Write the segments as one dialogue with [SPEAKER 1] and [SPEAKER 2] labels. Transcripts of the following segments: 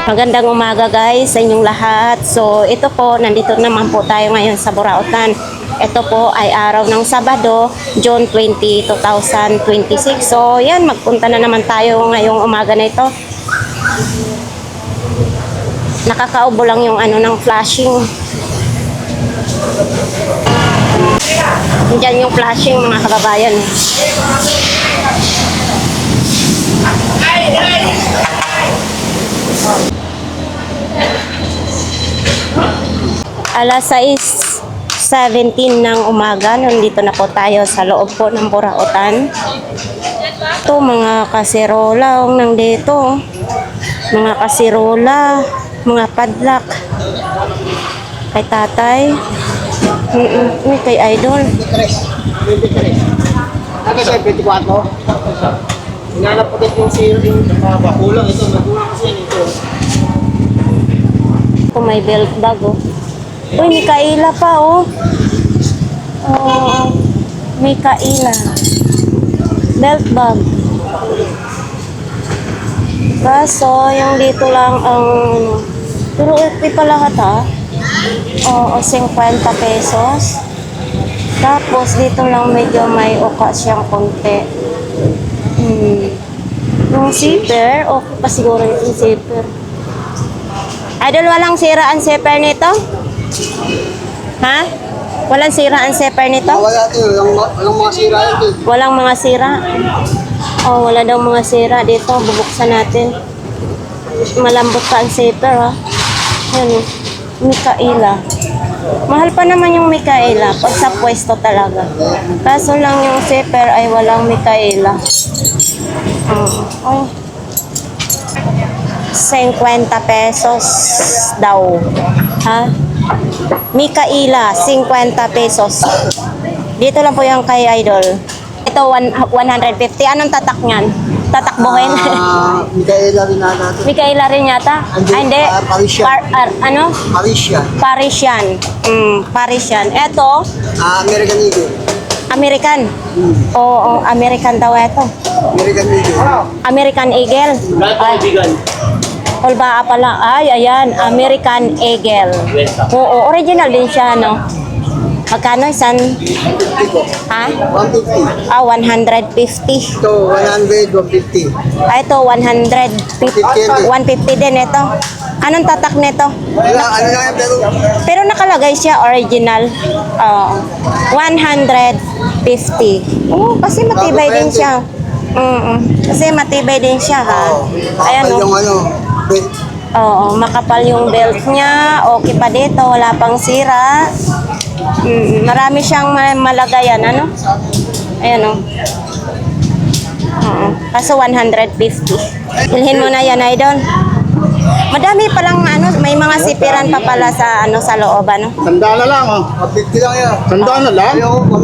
[SPEAKER 1] Magandang umaga guys sa inyong lahat. So ito po, nandito naman po tayo ngayon sa Burautan. Ito po ay araw ng Sabado, June 20, 2026. So yan, magpunta na naman tayo ngayong umaga na ito. Nakakaubo lang yung ano ng flashing. Diyan yung flashing mga kababayan. Alas 6:17 ng umaga, nandito na po tayo sa loob po ng Burautan. Ito, mga kasirola nandito. Mga kasirola, mga padlak. Kay tatay. Kay idol.
[SPEAKER 2] 23. Ano siya, 24? Hinanap ko din yung zero yung kulang ito. Magulang kasi ito.
[SPEAKER 1] Ito may belt bag oh. Uy, may kaila pa oh. Oh, may kaila. Belt bag. Kaso, yung dito lang ang pero okay pa lahat ha. Oo, 50 pesos. Tapos dito lang medyo may uka siyang konti. Yung zipper, okay pa siguro yung zipper. Idol, walang sira ang zipper nito? Ha? Walang sira ang zipper nito?
[SPEAKER 2] Wala ito, walang mga sira ito.
[SPEAKER 1] Walang mga sira. Oh, wala daw mga sira dito. Bubuksan natin. Malambot pa ang zipper ha. Ayan, Mikaela. Mahal pa naman yung Mikaela pag sa pwesto talaga. Kaso lang yung zipper ay walang Mikaela. Oh. 50 pesos daw. Ha? Mikaela, 50 pesos. Dito lang po yung kay Idol. Ito, 150. Anong tatak niyan? Tatakbuhin?
[SPEAKER 2] Mikaela rin na natin.
[SPEAKER 1] Mikaela rin yata? Ah, hindi.
[SPEAKER 2] Parisian.
[SPEAKER 1] Ano?
[SPEAKER 2] Parisian.
[SPEAKER 1] Parisian. Parisian. Ito,
[SPEAKER 2] American Eagle.
[SPEAKER 1] American. Oo, American daw ito.
[SPEAKER 2] American Eagle.
[SPEAKER 1] American Eagle. Ay, Kulbaa pala. Ay, ayan. American Eagle. Oo, original din siya, no? Magkano? Isan?
[SPEAKER 2] 150 po.
[SPEAKER 1] Ha?
[SPEAKER 2] 150.
[SPEAKER 1] Ah, 150.
[SPEAKER 2] Ito, 100, 150.
[SPEAKER 1] Ah, ito, 150. 150 din ito. Anong tatak nito?
[SPEAKER 2] Wala, ano lang yan,
[SPEAKER 1] Pero nakalagay siya original. 150. Oh, kasi matibay din siya. Kasi matibay din siya ha. Ayan
[SPEAKER 2] yung
[SPEAKER 1] oh.
[SPEAKER 2] ano, belt.
[SPEAKER 1] Oo, makapal yung belt niya. Okay pa dito, wala pang sira. Marami siyang malagayan, ano? Ayan oh. Kaso 150. Bilhin mo na yan, Idol. Madami palang ano, may mga sipiran pa pala sa ano sa loob ano.
[SPEAKER 3] Sandaan na lang, oh.
[SPEAKER 2] 150 lang yan.
[SPEAKER 3] Sandaan na lang?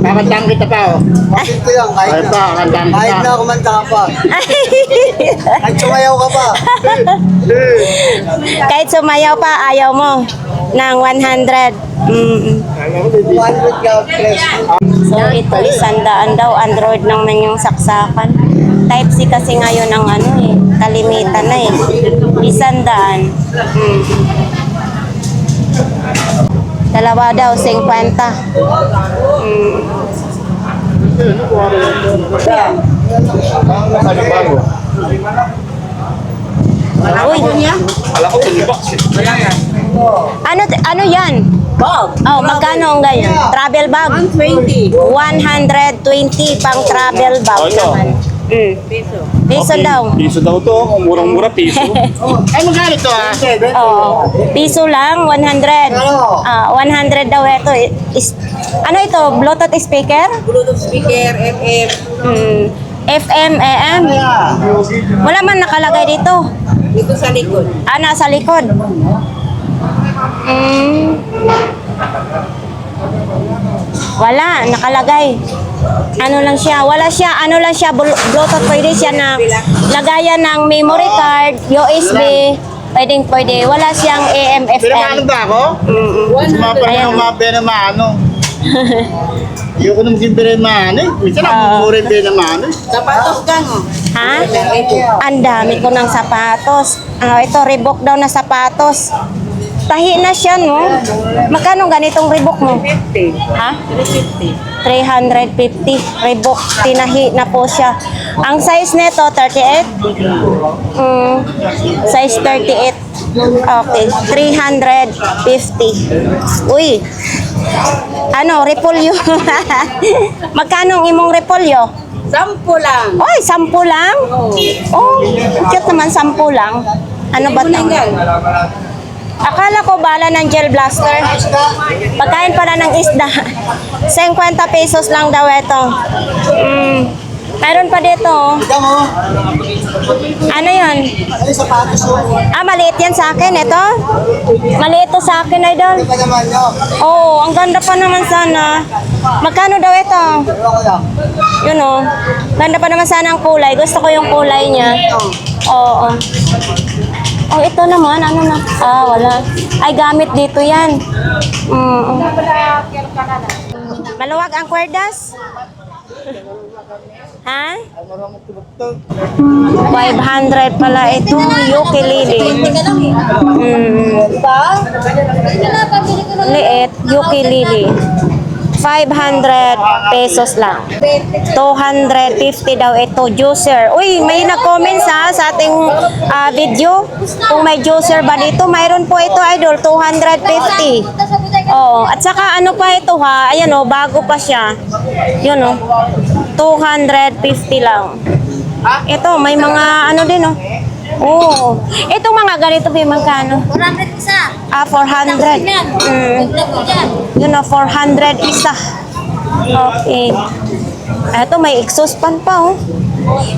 [SPEAKER 3] Kakantahan kita pa, oh.
[SPEAKER 2] 150 lang, kahit
[SPEAKER 3] Kahit pa,
[SPEAKER 2] na.
[SPEAKER 3] kakantahan
[SPEAKER 2] Kahit
[SPEAKER 3] kita.
[SPEAKER 2] na kumanta ka pa. Kahit sumayaw ka pa.
[SPEAKER 1] Kahit sumayaw pa, ayaw mo ng 100.
[SPEAKER 2] 100 ka plus.
[SPEAKER 1] So ito, 100 daw. Android naman yung saksakan. Type C kasi ngayon ang ano eh, kalimitan na eh. 100. Dalawa daw, 50. Uy, ano yan?
[SPEAKER 4] Bag.
[SPEAKER 1] Oh, magkano ang ganyan? Travel bag?
[SPEAKER 4] 120
[SPEAKER 1] 120 pang travel bag naman.
[SPEAKER 4] peso.
[SPEAKER 1] Piso daw.
[SPEAKER 3] Piso daw to, murang-mura piso. Ay, magkano to, ah?
[SPEAKER 1] Oo. Piso lang, 100. 100 daw ito. Ano ito? Bluetooth speaker?
[SPEAKER 4] Bluetooth speaker, FM.
[SPEAKER 1] FM, AM? Wala man nakalagay dito.
[SPEAKER 4] Dito sa likod.
[SPEAKER 1] Nasa likod. Wala, nakalagay. Ano lang siya, wala siya, ano lang siya, Bluetooth, pwede siya na lagayan ng memory card, USB, pwede. Wala siyang AM, FM.
[SPEAKER 3] Pinamano ba ako? Mas mapala
[SPEAKER 1] Ayan.
[SPEAKER 3] yung mga pinamano. Ayoko nung simple man eh. Minsan ako rin din naman eh.
[SPEAKER 4] Sapatos gang oh.
[SPEAKER 1] Ha? Ang dami ko ng sapatos. Ito, Reebok daw na sapatos. Tahi na siya, no? Magkano ganitong Reebok mo?
[SPEAKER 4] 50.
[SPEAKER 1] Ha?
[SPEAKER 4] 350.
[SPEAKER 1] 350. Reebok, tinahi na po siya. Ang size nito, 38? Size 38. Okay, 350. Uy, ano, repolyo. Magkano ang imong repolyo?
[SPEAKER 4] 10 lang.
[SPEAKER 1] Oy, 10 lang? Oh, cute naman, 10 lang. Ano ba ito? Akala ko bala ng gel blaster. Pagkain pala ng isda. 50 pesos lang daw ito. Mayroon pa dito. Oh. Ano yun? Maliit yan sa akin. Ito? Maliit to sa akin, idol. Oo, ang ganda pa naman sana. Magkano daw ito? Yun o. Ganda pa naman sana ang kulay. Gusto ko yung kulay niya. Oo. Oh, ito naman. Ano na? Wala. Ay, gamit dito yan. Maluwag ang kwerdas? Ha? 500 pala ito, ukulele. Liit, ukulele. 500 pesos lang. 250 daw ito, juicer. Uy, may nag-comment sa ating video. Kung may juicer ba dito, mayroon po ito, idol, 250. Oo, at saka ano pa ito ha, ayan o, bago pa siya. Yun o, 250 lang. Ito, may mga ano din o. Oo. Itong mga ganito ba magkano?
[SPEAKER 5] 400 isa.
[SPEAKER 1] 400. Yun o, 400 isa. Okay. Ito, may exhaust fan pa oh.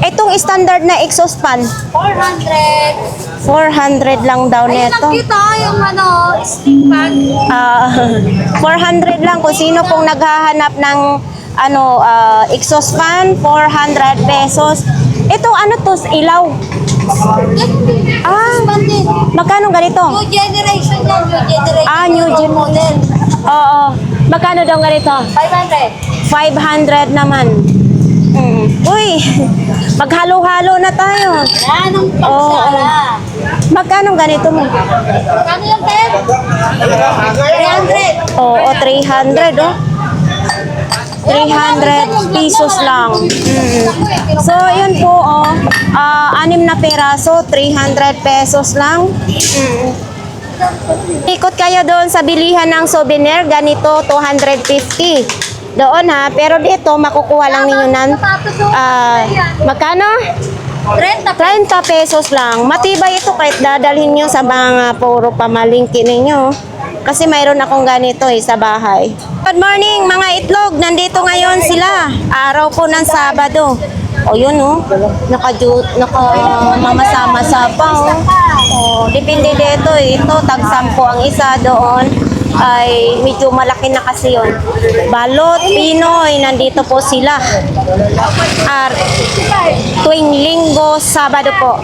[SPEAKER 1] Itong standard na exhaust fan,
[SPEAKER 5] 400.
[SPEAKER 1] 400 lang daw
[SPEAKER 5] Ayun
[SPEAKER 1] nito.
[SPEAKER 5] lang kita, yung ano, stick pan.
[SPEAKER 1] 400 lang kung sino pong naghahanap ng ano exhaust fan, 400 pesos. Ito ano to, ilaw.
[SPEAKER 5] Pan din.
[SPEAKER 1] Magkano ganito?
[SPEAKER 5] New generation yan, new generation.
[SPEAKER 1] New gen
[SPEAKER 5] model.
[SPEAKER 1] Oo. Magkano daw ganito?
[SPEAKER 5] 500.
[SPEAKER 1] 500 naman. Uy, maghalo-halo na tayo.
[SPEAKER 5] Yan ang
[SPEAKER 1] Oo.
[SPEAKER 5] pagsala.
[SPEAKER 1] Magkano ganito mo?
[SPEAKER 5] Kano yung 10? 300.
[SPEAKER 1] Oo, 300 oh. 300 pesos lang. So, yun po, oh. 6 na peraso, 300 pesos lang. Ikot kayo doon sa bilihan ng souvenir, ganito, 250. Doon ha, pero dito, makukuha lang ninyo ng, magkano?
[SPEAKER 5] 30.
[SPEAKER 1] 30 pesos lang. Matibay ito kahit dadalhin nyo sa mga puro pamalingki ninyo. Kasi mayroon akong ganito sa bahay. Good morning mga itlog. Nandito ngayon sila. Araw po ng Sabado. O yun naka-mamasama-sa pa depende dito Ito, tag-10 ang isa doon. Ay medyo malaki na kasi yun. Balot, Pinoy, nandito po sila. Tuwing Linggo, Sabado po.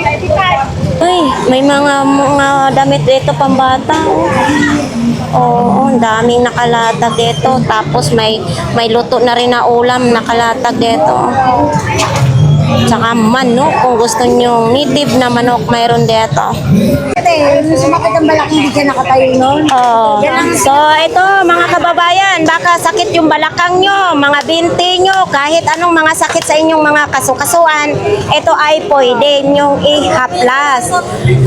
[SPEAKER 1] Uy, may mga damit dito pambata. Oo, ang daming nakalatag dito. Tapos may luto na rin na ulam nakalatag dito. Tsaka manok, kung gusto nyo native na manok, mayroon dito.
[SPEAKER 5] Sumakit ang balak, hindi ka nakatayo nun.
[SPEAKER 1] So, ito mga kababayan, baka sakit yung balakang nyo, mga binti nyo, kahit anong mga sakit sa inyong mga kasukasuan, ito ay pwede nyong ihaplas.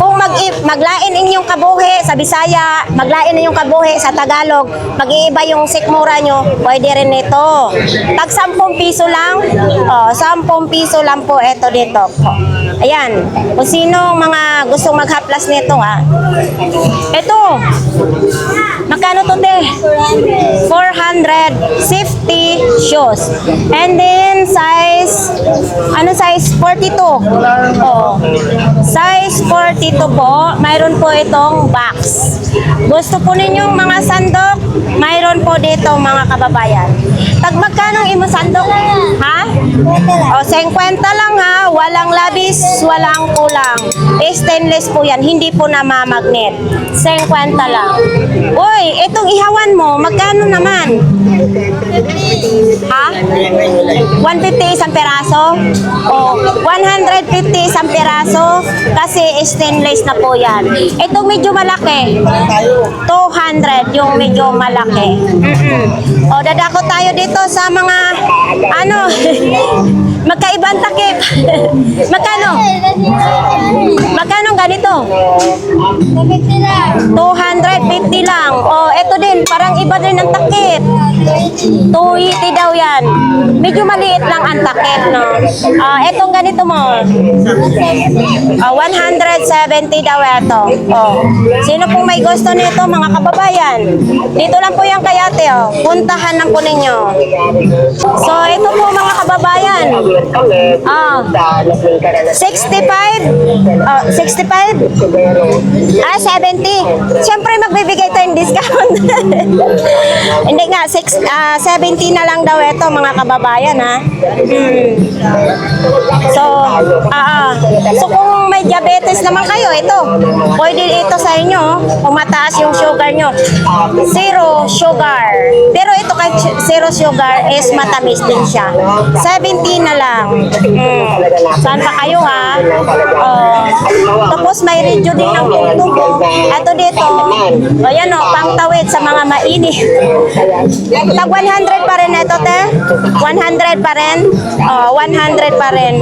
[SPEAKER 1] Kung maglain inyong kabuhi sa Bisaya, maglain inyong kabuhi sa Tagalog, mag-iiba yung sikmura nyo, pwede rin ito. Tag 10 piso lang, 10 piso lang po ito dito. Ayan, kung sino mga gustong maghaplas nito ito, magkano to te? 450 shoes. And then size, ano size? 42. Size 42 po. Mayroon po itong box. Gusto po ninyong mga sandok? Mayroon po dito mga kababayan. Tag magkano imo sandok? Ha? 50 lang ha. Walang labis, walang kulang. Stainless po yan. Hindi po namamagnet. 50 lang. Uy, itong ihawan mo, magkano naman? Ha? 150 isang peraso? O, 150 isang peraso kasi stainless na po yan. Ito medyo malaki. 200 yung medyo malaki. O, dadako tayo dito sa mga ano, magkaibang takip. Magkano? Magkano ganito? 250 lang. O, eto din, parang iba din ang takip. 280 daw yan. Medyo maliit lang ang takip, no? Etong ganito mo. 170 daw eto. Sino pong may gusto nito, mga kababayan? Dito lang po yung kay ate, puntahan lang po ninyo. So, ito po mga kababayan. 65? 65? 70. Siyempre, magbibigay tayong discount. Hindi nga, 70 na lang daw ito, mga kababayan, ha? So kung may diabetes naman kayo, ito, pwede ito sa inyo, kung mataas yung sugar nyo. Zero sugar. Pero ito kahit zero sugar is matamis din siya. 70 na lang. Saan pa kayo, ha? Tapos may radio din ng tungtong. Ito dito, ayan o, pangtawid sa mga mainit. Tag 100 pa rin ito, te? 100 pa rin? 100 pa rin.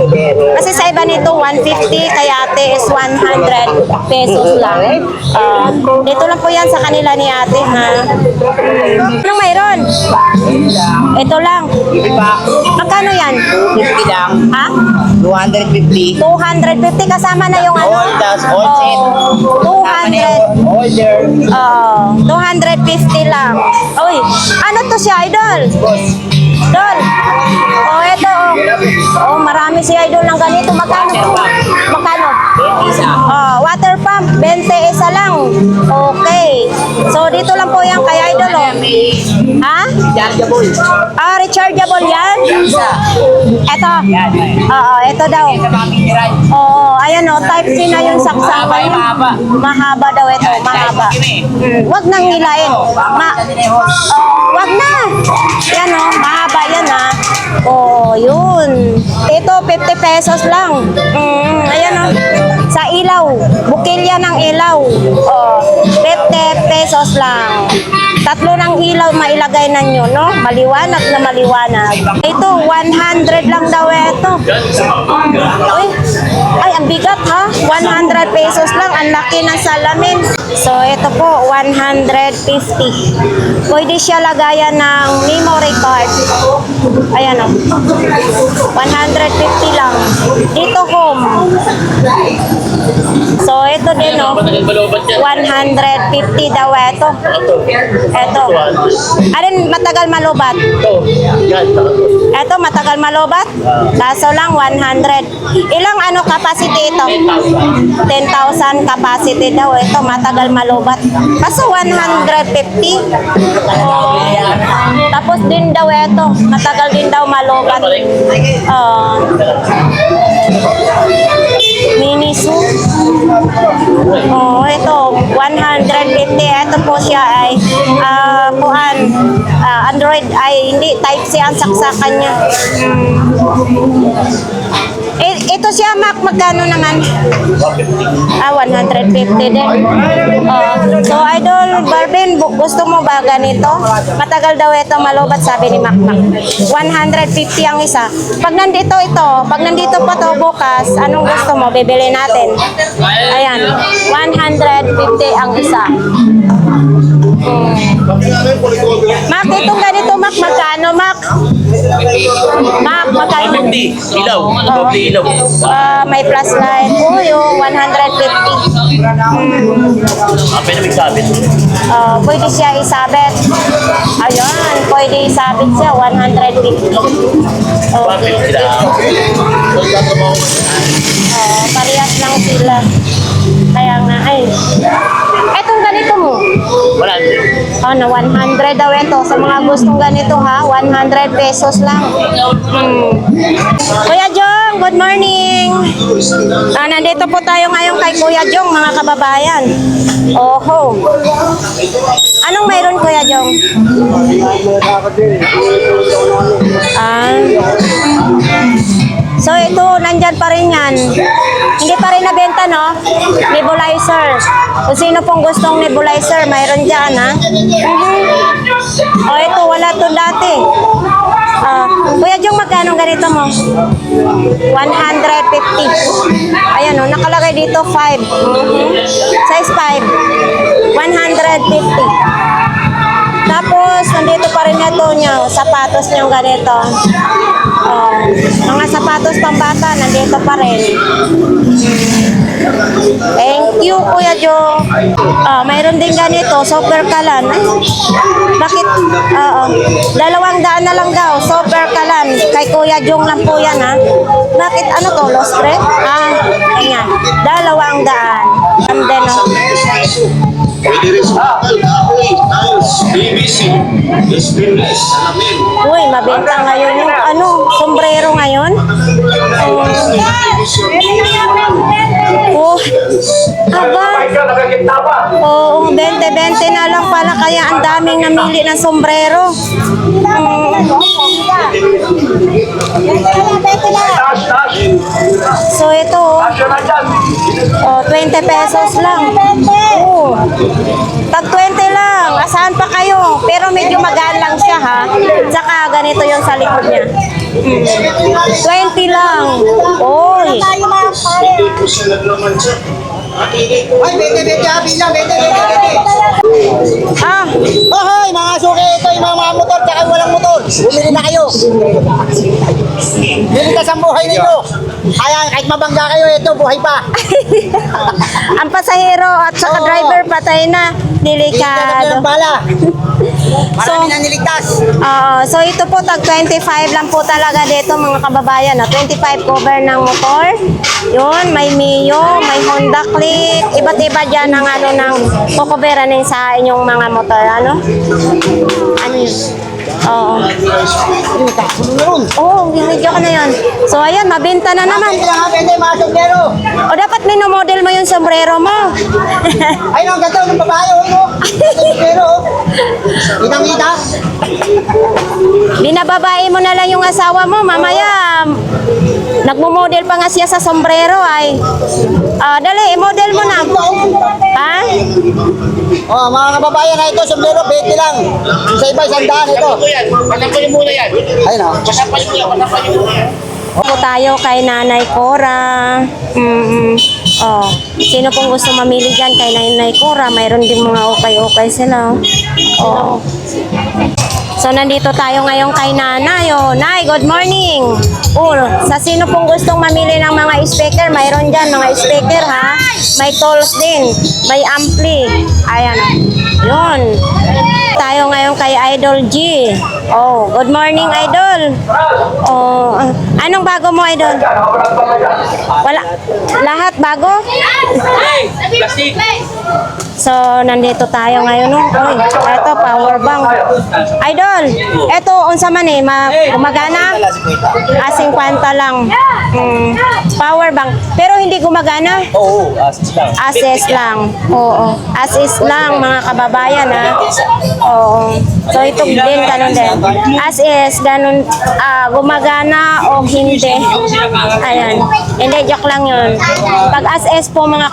[SPEAKER 1] Kasi sa iba nito, 150, kaya ate is 100 pesos lang. Dito lang po yan sa kanila ni ate, ha? Anong mayroon? Ito lang. Magkano yan?
[SPEAKER 2] 50 lang.
[SPEAKER 1] Ha?
[SPEAKER 2] 250.
[SPEAKER 1] 250 kasama na yung ano?
[SPEAKER 2] All tas, all set.
[SPEAKER 1] 200.
[SPEAKER 2] Order.
[SPEAKER 1] 250 lang. Uy, ano to si Idol? Idol. Eto. Marami si Idol ng ganito. Magkano? Magkano?
[SPEAKER 2] Isa.
[SPEAKER 1] Water pump, 20 isa lang. Okay. So, dito lang po yan kay Idol, Ha?
[SPEAKER 2] Chargeable.
[SPEAKER 1] Rechargeable yan?
[SPEAKER 2] Isa.
[SPEAKER 1] Eto.
[SPEAKER 2] Yan.
[SPEAKER 1] Ito daw.
[SPEAKER 2] Sa mga mineral.
[SPEAKER 1] Ayan type C na yung saksakan.
[SPEAKER 2] Mahaba, mahaba.
[SPEAKER 1] Mahaba daw ito, mahaba. Wag nang hilain. Wag na. Yan mahaba yan yun. Ito 50 pesos lang. Ayan sa ilaw. Bukilya ng ilaw. 50 pesos lang. Tatlo ng ilaw mailagay na nyo, no? Maliwanag na maliwanag. Ito, 100 lang daw ito. Uy, ay, ang bigat ha? 100 pesos lang. Ang laki ng salamin. So, ito po, 150. Pwede siya lagayan ng memory card. Ayan 150 lang. Dito, home. So, ito din 150 daw ito. Ito. Alin matagal malubat? Ito matagal malubat? Kaso lang 100. Ilang capacity ito? 10,000 capacity daw. Ito matagal malubat. Kaso 150. Tapos din daw ito. Matagal din daw malubat. Miniso. Ito 150. Ito po siya ay Android ay hindi type C ang saksakan niya. Ito siya, Mac, magkano naman? 150 din. So, Idol Barbin, gusto mo ba ganito? Matagal daw ito malubat, sabi ni Mac. 150 ang isa. Pag nandito pa to bukas, anong gusto mo? Bibili natin. Ayan, 150 ang isa. Mac, itong ganito, Mac, magkano, Mac? Mac, magkano?
[SPEAKER 3] 150. Ilaw. Doble ilaw.
[SPEAKER 1] May plus light. Yung 150.
[SPEAKER 3] Pwede may sabit.
[SPEAKER 1] Pwede siya isabit. Ayun, pwede isabit siya, 150. Okay.
[SPEAKER 3] Sila.
[SPEAKER 1] Parehas lang sila. Kaya nga, ay. Etong ganito mo.
[SPEAKER 2] Wala.
[SPEAKER 1] Ano, 100 daw ito. Sa mga gustong ganito ha, 100 pesos lang. Kuya Jong, good morning. Nandito po tayo ngayon kay Kuya Jong, mga kababayan. Oho. Anong mayroon, Kuya Jong? So ito, nandyan pa rin yan. Hindi pa rin nabenta, no? Nebulizer. Kung sino pong gustong nebulizer, mayroon dyan, ha? O ito, wala to dati. Kuya Jong, magkano ganito mo? 150. Ayan, o, nakalagay dito 5. Size 5. 150. Tapos, nandito pa rin ito nyo, sapatos nyo ganito. Mga sapatos pambata, nandito pa rin. Thank you, Kuya Jo. Mayroon din ganito, super kalan. Bakit? 200 na lang daw, super kalan. Kay Kuya Jong lang po yan, ha? Bakit? Ano to, lost thread? Ganyan. 200. And then,
[SPEAKER 3] BBC, stainless, salamin.
[SPEAKER 1] uy, mabenta ngayon yung sombrero ngayon. Oo, 20-20 na lang pala, kaya ang daming namili ng sombrero. So ito, 20 pesos lang. Oo. Pag 20 lang, asahan pa kayo. Pero medyo magaan lang siya, ha. Tsaka ganito yung sa likod niya. 20 lang. Oy.
[SPEAKER 2] Ay, bete, happy lang, bete. Hoy, mga suki, ito yung mga motor, tsaka walang motor. Bumili na kayo. Bilitas ang buhay ninyo. Kaya kahit mabangga kayo, ito, buhay pa.
[SPEAKER 1] Ang pasahero at saka driver patay na. Delikado.
[SPEAKER 2] Bala.
[SPEAKER 1] So,
[SPEAKER 2] Marami na niligtas.
[SPEAKER 1] so ito po, tag 25 lang po talaga dito, mga kababayan. 25 cover ng motor. Yun, may Mio, may Honda Click. Iba't iba dyan ang ng kukuberanin sa inyong mga motor. Ano yun? Oo. Video ko na yun. So, ayan, mabenta na naman.
[SPEAKER 2] Bete lang ha, bete, mga sombrero.
[SPEAKER 1] O, dapat minomodel mo yung sombrero mo.
[SPEAKER 2] Ay, ang ganda ng babae, no? Sombrero, Kitang-kita.
[SPEAKER 1] Binababae mo na lang yung asawa mo. Mamaya, nagmo-model pa nga siya sa sombrero ay. Dali, i-model mo na. Ha?
[SPEAKER 2] Mga kababayan na ito, sombrero, 20 lang. Sa iba, 100 ito.
[SPEAKER 3] Panampalin muna yan.
[SPEAKER 2] Ayun o.
[SPEAKER 3] Panampalin muna yan.
[SPEAKER 1] Po tayo kay Nanay Cora. Sino pong gusto mamili dyan kay Nanay Cora? Mayroon din mga okay-okay sila. So, nandito tayo ngayon kay Nanay. Nay, good morning. Sa sino pong gustong mamili ng mga speaker, mayroon dyan mga speaker, ha? May tools din. May ampli. Ayan. Yun. Tayo ngayon kay Idol G. Good morning, Idol. Anong bago mo, Idol? Wala. Lahat bago? So, nandito tayo ngayon. Ito, power bank. Idol, ito, unsa man gumagana? 50 lang. Power bank. Pero hindi gumagana?
[SPEAKER 2] Oo, assist lang.
[SPEAKER 1] Assist lang. Oo. Assist lang, mga kababayan, ha? Oo. So, ito din, ganun din. As is, ganun, gumagana o hindi. Ayan. Hindi, joke lang yun. Pag as is po, mga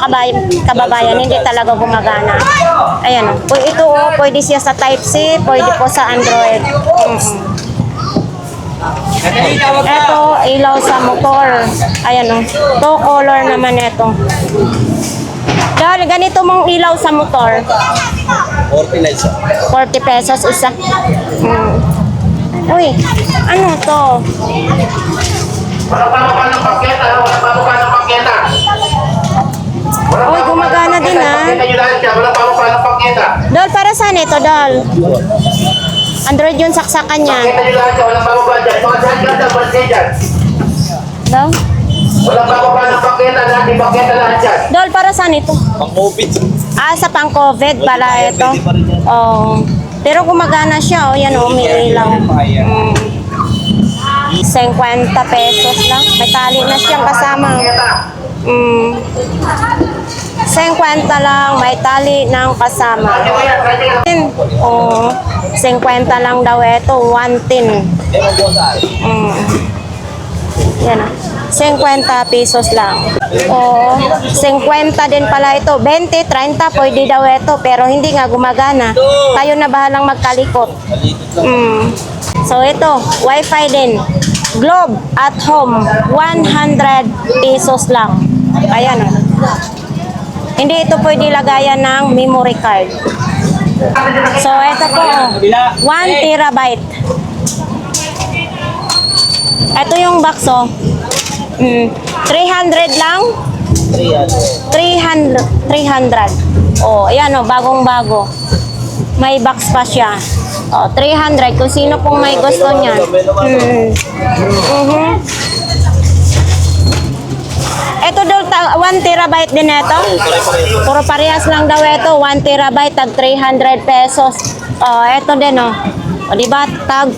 [SPEAKER 1] kababayan, hindi talaga gumagana. Ayan. Ito, pwede siya sa Type-C, pwede po sa Android. Ito, ilaw sa motor. Ayan, two color naman ito. Dahil ganito mong ilaw sa motor. 40 pesos isa. Uy, ano to?
[SPEAKER 3] Wala pa ng paketa.
[SPEAKER 1] Uy, gumagana din, ha?
[SPEAKER 3] Wala pa ng paketa.
[SPEAKER 1] Dol, para saan ito, Dol? Android yung saksakan niya.
[SPEAKER 3] Paketa nyo lahat siya. Wala pa dyan. Mga dyan,
[SPEAKER 1] Dol?
[SPEAKER 2] Walang bababa ng paketa, lahat yung paketa lahat yan.
[SPEAKER 1] Dol, para saan ito?
[SPEAKER 3] Pang-COVID.
[SPEAKER 1] Sa pang-COVID pala ito. Oh. Pero gumagana siya, oh. Yan, oh, may ilaw. 50 pesos lang. May tali na siyang kasama. 50 lang, may tali ng kasama. Oh, 50 lang daw ito, 110. Yan, 50 pesos lang. Oh, 50 din pala ito. 20, 30 pwede daw ito, pero hindi nga gumagana. Kayo na bahalang magkalikot. So ito, wifi din. Globe at home, 100 pesos lang. Ayan. Hindi ito pwede lagayan ng memory card. So ito po, 1 terabyte. Ito yung box, oh. 300 lang. 300. Oh, ayan, oh, bagong-bago. May box pa siya. Oh, 300 kung sino pong may gusto niya. Ito daw 1 terabyte din ito. Puro parehas lang daw ito. 1 terabyte tag 300 pesos. Oh, ito din, oh. O, diba? Tag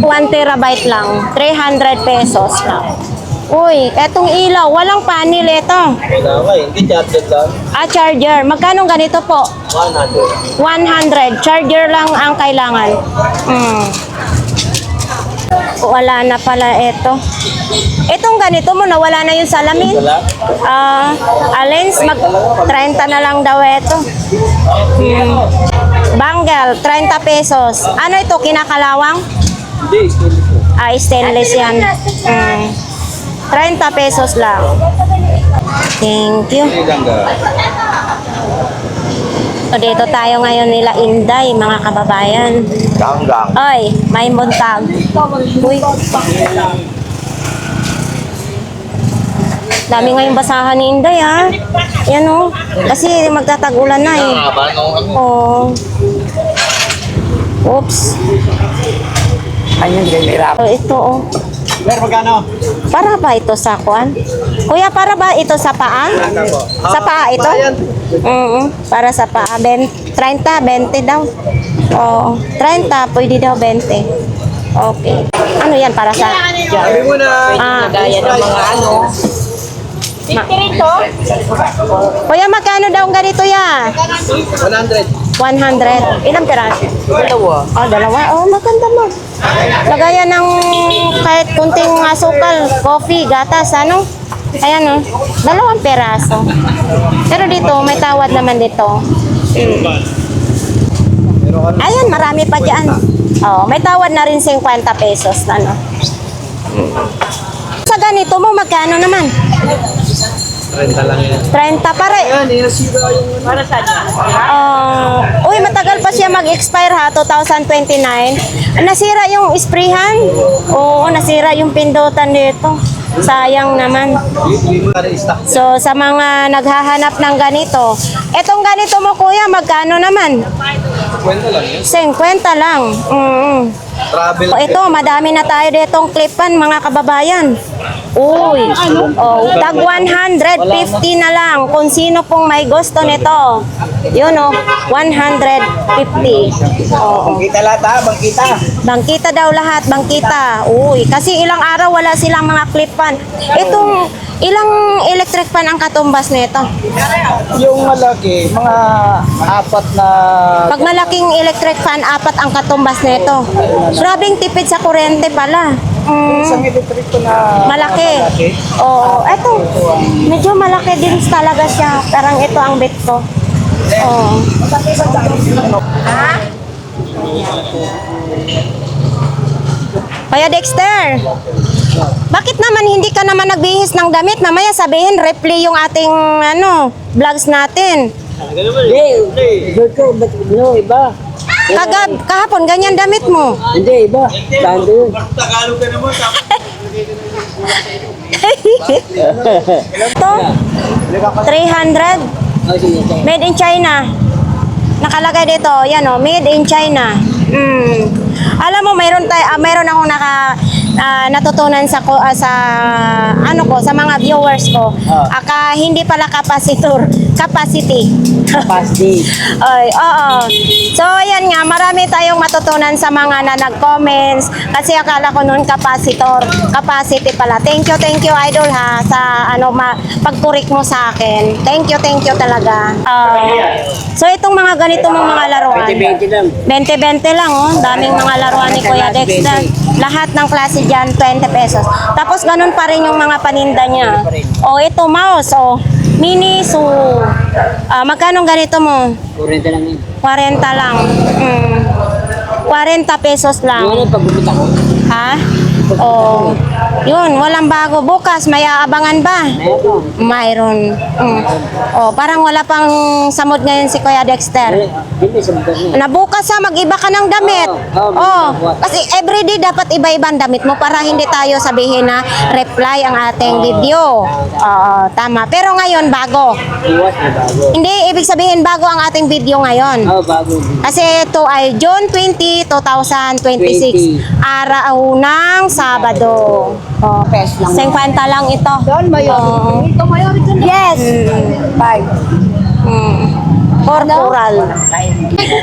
[SPEAKER 1] 1 terabyte lang. 300 pesos lang. Uy, etong ilaw, walang panel ito.
[SPEAKER 3] Hindi charger lang.
[SPEAKER 1] Charger. Magkano ganito po?
[SPEAKER 3] 100.
[SPEAKER 1] 100. Charger lang ang kailangan. Wala na pala ito. Itong ganito mo, nawala na yung salamin. Lens, mag 30 na lang daw ito. Bangle, 30 pesos. Ano ito, kinakalawang?
[SPEAKER 3] Hindi,
[SPEAKER 1] Stainless yan. 30 pesos lang. Thank you. So, dito tayo ngayon nila Inday, mga kababayan.
[SPEAKER 2] Ganggang.
[SPEAKER 1] Oy, may muntag. Uy. Dami ngayong basahan ni Inday, ha? Yan, oh. Kasi magtatag-ulan na, eh. Oh. Oops.
[SPEAKER 2] Ayun, ganyan.
[SPEAKER 1] So, ito, oh.
[SPEAKER 3] Pero magkano?
[SPEAKER 1] Para ba ito sa kuan? Kuya, para ba ito sa paa? Sa paa ito? Para sa paa. 30, 20 daw. Oo. 30, pwede daw 20. Okay. Ano yan para sa...
[SPEAKER 3] Sabi mo na.
[SPEAKER 1] Gaya ng mga ano. Kuya, magkano daw ang ganito ya?
[SPEAKER 3] 100.
[SPEAKER 1] 100. Ilang piraso?
[SPEAKER 3] Dalawa.
[SPEAKER 1] Dalawa. Maganda mo. Lagayan ng kahit kunting asukal, coffee, gatas, ano? Ayan, 2 piraso. Pero dito, may tawad naman dito. Ayan, marami pa dyan. May tawad na rin 50 pesos, ano? Sa ganito mo, magkano naman?
[SPEAKER 3] 30 lang yan.
[SPEAKER 1] 30 pare.
[SPEAKER 3] Para sa
[SPEAKER 1] Uy, matagal pa siya mag-expire ha, 2029. Nasira yung sprayhan? Oo, nasira yung pindutan dito. Sayang naman. So, sa mga naghahanap ng ganito, etong ganito mo kuya, magkano naman?
[SPEAKER 3] 50 lang yan.
[SPEAKER 1] 50 lang.
[SPEAKER 3] Travel.
[SPEAKER 1] Ito, madami na tayo ditong clipan, mga kababayan. Uy, tag 150 na lang kung sino pong may gusto nito. Yun, 150.
[SPEAKER 2] Bangkita lahat ha, bangkita.
[SPEAKER 1] Bangkita daw lahat, bangkita. Uy, kasi ilang araw wala silang mga clip-pan. Itong ilang electric fan ang katumbas nito?
[SPEAKER 2] Yung malaki, mga 4 na...
[SPEAKER 1] Pag malaking electric fan, 4 ang katumbas nito. Grabing tipid sa kuryente pala.
[SPEAKER 2] Isang elektriko na...
[SPEAKER 1] Malaki. Oo, eto. Medyo malaki din talaga siya. Parang ito ang bit ko. Oo. Kaya Dexter, bakit naman hindi ka naman nagbihis ng damit? Mamaya sabihin, replay yung ating vlogs natin.
[SPEAKER 2] Iba.
[SPEAKER 1] Kahapon, ganyan damit mo.
[SPEAKER 2] Hindi, iba. Sando yun.
[SPEAKER 3] Tagalog ka naman.
[SPEAKER 1] Ito, 300. Made in China. Nakalagay dito, yan made in China. Alam mo, mayroon akong natutunan sa sa mga viewers ko. Hindi pala capacity.
[SPEAKER 4] Capacity.
[SPEAKER 1] Ay, oo. So, ayan nga, marami tayong matutunan sa mga na nag-comments kasi akala ko noon capacity pala. Thank you, idol ha, sa pagkurik mo sa akin. Thank you talaga. So, itong mga ganito mong mga laruan.
[SPEAKER 4] 20 lang.
[SPEAKER 1] 20-20 lang, oh. Daming mga laruan ni Kuya Dexter. Lahat ng klase dyan, 20 pesos. Tapos, ganun pa rin yung mga paninda niya. Oh, ito, mouse, oh. Mini, so, magkano ganito mo?
[SPEAKER 4] 40 lang yun.
[SPEAKER 1] 40 lang. 40 pesos lang.
[SPEAKER 4] Yung pagbubuta ko.
[SPEAKER 1] Ha? Oh. Yun, walang bago. Bukas, may aabangan ba? Mayroon. Oh, parang wala pang samod ngayon si Kuya Dexter.
[SPEAKER 4] Hindi sa butas niya.
[SPEAKER 1] Nabukas sa mag-iba ka ng damit. Oh, kasi everyday dapat iba-ibang damit mo para hindi tayo sabihin na reply ang ating video. Oo, tama. Pero ngayon bago.
[SPEAKER 4] Iwas na bago.
[SPEAKER 1] Hindi ibig sabihin bago ang ating video ngayon.
[SPEAKER 4] Bago.
[SPEAKER 1] Kasi ito ay June 20, 2026. Araw ng Sabado. Oh, 50 lang ito.
[SPEAKER 5] Doon, mayor.
[SPEAKER 1] Oo.
[SPEAKER 5] Ito, mayor. Ito na. Yes. 5.
[SPEAKER 1] Corporal.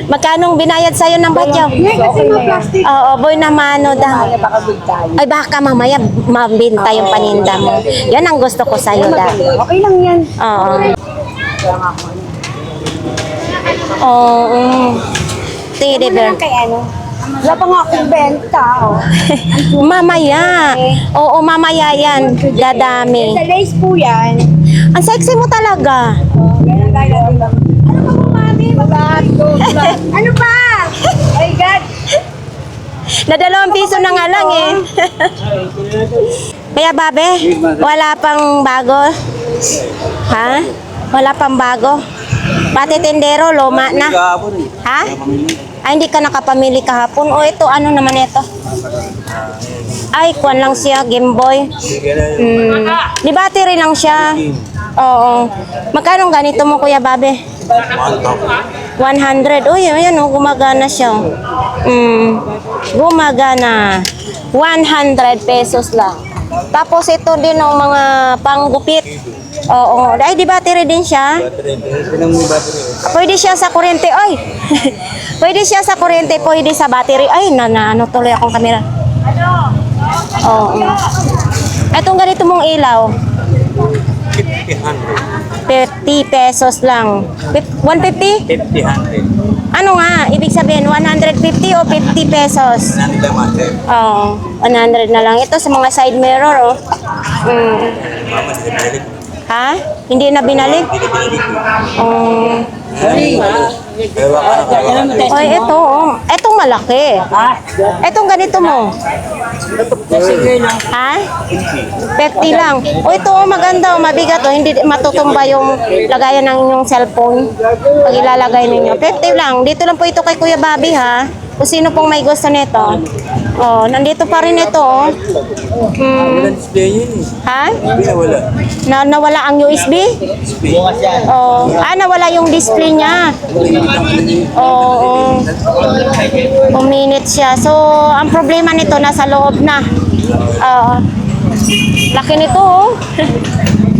[SPEAKER 1] Magkano binayad sa'yo ng badyaw?
[SPEAKER 5] Kasi may plastic.
[SPEAKER 1] Oo, boy naman no daw.
[SPEAKER 5] Baka bigtayo.
[SPEAKER 1] Ay baka mamaya mabinta yung paninda mo. Yan ang gusto ko sa'yo dati.
[SPEAKER 5] Okay lang yan.
[SPEAKER 1] Oo. Oo. Teddy bear.
[SPEAKER 5] Kay wala pa nga akong benta.
[SPEAKER 1] Mamaya. Oo, mamaya yan. Dadami.
[SPEAKER 5] Sa lace po yan.
[SPEAKER 1] Ang sexy mo talaga.
[SPEAKER 5] Yan ang gaya nila. Ano ba po, mami? Ano pa? My God.
[SPEAKER 1] Na 2 piso na nga lang eh. Kaya babe, wala pang bago? Ha? Wala pang bago? Pati tindero, luma na. Ha? Ay, hindi ka nakapamili kahapon. O ito, ano naman ito? Ay, kuwan lang siya, Game Boy. Di battery lang siya. Oo. Magkano ganito mo, Kuya Babe? 100. Uy, ayan oh, gumagana siya. Gumagana. 100 pesos lang. Tapos ito din ang mga panggupit. Oo. Ay, di battery din siya? Pwede siya sa kuryente. Ay! Pwede siya sa kuryente, pwede sa battery. Ay, ano tuloy akong kamera. Oo. Itong ganito mong ilaw. 50 pesos lang. 150?
[SPEAKER 3] 50, 100.
[SPEAKER 1] Ano nga? Ibig sabihin, 150 o 50 pesos? Oo. 100 na lang. Ito sa mga side mirror, oh. Ha? Hindi na binalik? Oy, ito, oh. Itong malaki. Itong ganito mo. Ha? 50 lang. O ito, oh, maganda, oh, mabigat, oh. Hindi matutumba yung lagayan ng inyong cellphone. Pag ilalagay ninyo. 50 lang. Dito lang po ito kay Kuya Bobby, ha? Kung sino pong may gusto nito. Oh, nandito pa rin ito, oh. Ha? Nawala ang USB? Oh, nawala yung display niya. Oo. Uminit siya. So, ang problema nito nasa loob na. Laki nito, oh.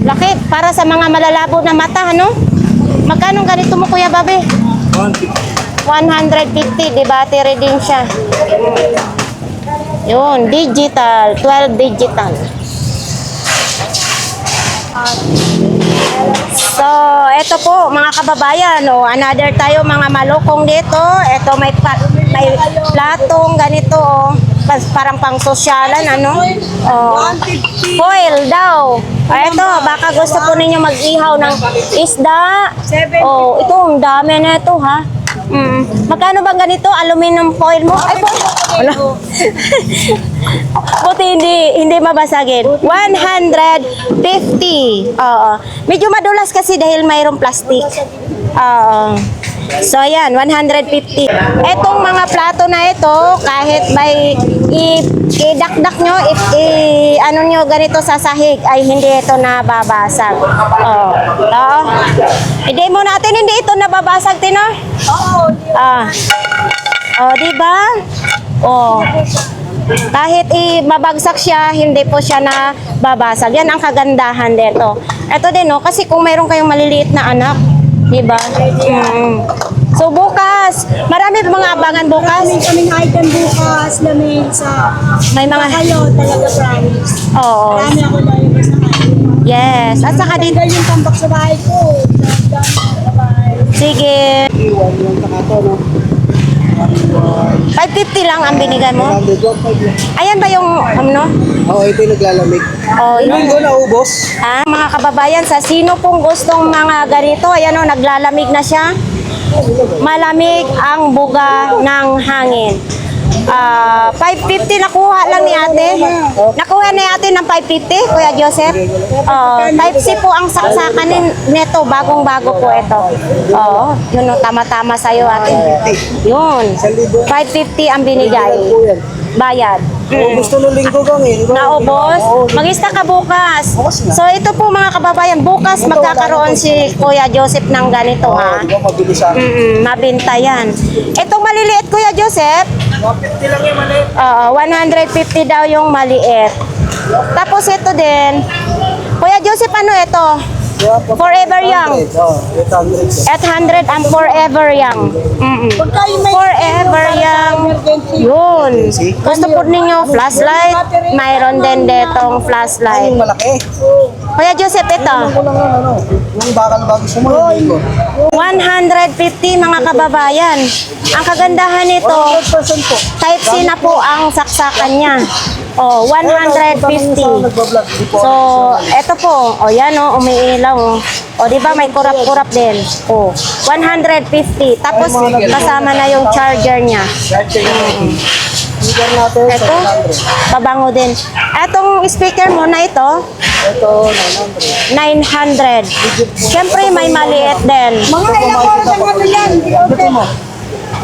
[SPEAKER 1] Laki. Para sa mga malalabo na mata, ano? Magkano ganito mo, Kuya Babe? 150. Di battery din siya. Yun, digital. 12 digital. So, eto po mga kababayan, oh, another tayo mga malukong dito. Eto may platong ganito, oh. Parang pang sosyalan, ano? Oh. Foil daw. Eto, baka gusto po ninyo mag-ihaw ng isda. Oh, ito, ang dami na ito, ha? Magkano bang ganito? Aluminum foil mo? Ay, wala. Buti hindi mabasagin. 150. Oo. Medyo madulas kasi dahil mayroong plastic. Oo. So, ayan, 150. Etong mga plato na ito, kahit may idakdak nyo, ano nyo ganito sa sahig, ay hindi ito nababasag. Oo. I-demo natin, hindi ito nababasag, Tino? Oo. Oh, di ba? Oh. Kahit ibabagsak siya, hindi po siya nababasag. Yan ang kagandahan dito. Ito din, no? Kasi kung mayroon kayong maliliit na anak, di ba? So bukas, marami pa mga abangan bukas.
[SPEAKER 5] Kaming item bukas, lamig sa
[SPEAKER 1] May mga,
[SPEAKER 5] kayo talaga promise.
[SPEAKER 1] oo.
[SPEAKER 5] Marami ako lalabas na kayo.
[SPEAKER 1] Yes. At saka dito,
[SPEAKER 5] Tanggal yung tambak sa bahay ko. Bye-bye.
[SPEAKER 1] sige.
[SPEAKER 2] Iwan yung nakato, no?
[SPEAKER 1] 550 lang ang binigay mo.
[SPEAKER 2] 100.
[SPEAKER 1] Ayan ba yung, ano?
[SPEAKER 2] Oo, ito yung naglalamig.
[SPEAKER 1] Oh,
[SPEAKER 2] Ilan ko naubos?
[SPEAKER 1] Ha? Mga kababayan, sa sino pong gustong mga ganito, ayan o, naglalamig na siya. Malamig ang buga ng hangin. 550 nakuha lang ni ate. Nakuha ni ate ng 550, Kuya Joseph. Type C po ang saksakan nito, bagong-bago po ito. Oo, yun o, tama-tama sa'yo ate. Yun, 550 ang binigay. Bayad.
[SPEAKER 2] Oo, gusto nung linggo kang eh.
[SPEAKER 1] Naubos? Mag-ista ka bukas. So ito po mga kababayan, bukas magkakaroon si Kuya Joseph ng ganito ha.
[SPEAKER 2] Di ba mabilisan?
[SPEAKER 1] Mabinta yan. Itong maliliit Kuya Joseph,
[SPEAKER 2] 150 lang yung mali.
[SPEAKER 1] 150 daw yung maliit. Tapos ito din, Kuya Joseph ano ito? Forever Young.
[SPEAKER 2] Oo, 800.
[SPEAKER 1] 800 ang Forever Young. Forever Young. Yun. Gusto po ninyo flashlight? Mayroon din detong
[SPEAKER 2] Ay,
[SPEAKER 1] flashlight.
[SPEAKER 2] yung malaki.
[SPEAKER 1] Kuya Joseph, ito.
[SPEAKER 2] Kulang lang ano. Yung bakal bago sumunod linggo.
[SPEAKER 1] 150 mga kababayan. Ang kagandahan nito,
[SPEAKER 2] 100% po.
[SPEAKER 1] type C na po ang saksakan niya. Oh, 150.
[SPEAKER 2] Nagbablog. Di po.
[SPEAKER 1] So, eto po. O yan o, umiilaw o. O, di ba may kurap-kurap din. O, 150. Tapos, kasama na yung charger niya.
[SPEAKER 2] Speaker natin,
[SPEAKER 1] Eto,
[SPEAKER 2] 700.
[SPEAKER 1] pabango din. Etong speaker mo na ito,
[SPEAKER 2] Ito, 900.
[SPEAKER 1] 900. Siyempre, may maliit din.
[SPEAKER 5] Mga ilang oras ang ano yan?
[SPEAKER 2] Ito mo.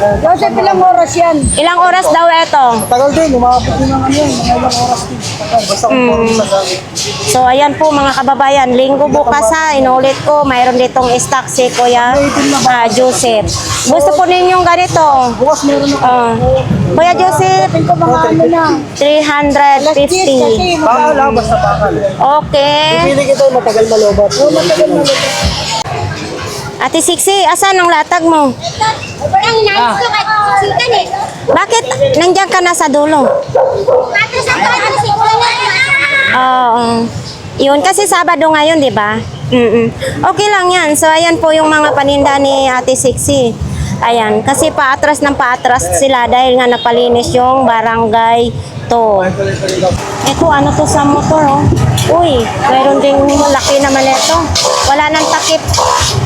[SPEAKER 5] Joseph, ilang oras yan?
[SPEAKER 1] Ilang oras daw ito?
[SPEAKER 2] Tagal din, umabot din ng ano yun. Mga ilang oras din. Tagal. Basta kung form sa gamit.
[SPEAKER 1] So, ayan po mga kababayan. Linggo bukas ha, inulit ko. Mayroon ditong stock si Kuya Joseph. Gusto po ninyong ganito?
[SPEAKER 2] Bukas meron ako.
[SPEAKER 1] Kuya Joseph,
[SPEAKER 5] Tingin ko mga ano na.
[SPEAKER 1] 350.
[SPEAKER 2] Bakal lang, basta bakal.
[SPEAKER 1] Okay.
[SPEAKER 2] Pili kita yung matagal malobat. Oo, matagal malobat.
[SPEAKER 1] Ate Siksi, asan ang latag mo?
[SPEAKER 5] Ang inayos ko kahit sitan eh.
[SPEAKER 1] Bakit nandiyan ka na sa dulo?
[SPEAKER 5] Ate, sa kanya si
[SPEAKER 1] Oo. Yun, kasi Sabado ngayon, di ba? Okay lang yan. So, ayan po yung mga paninda ni Ate Siksi. Ayan, kasi paatras ng paatras sila dahil nga napalinis yung barangay to. Ito, ano to sa motor, oh? Uy, mayroon ding laki naman ito. Wala nang takip.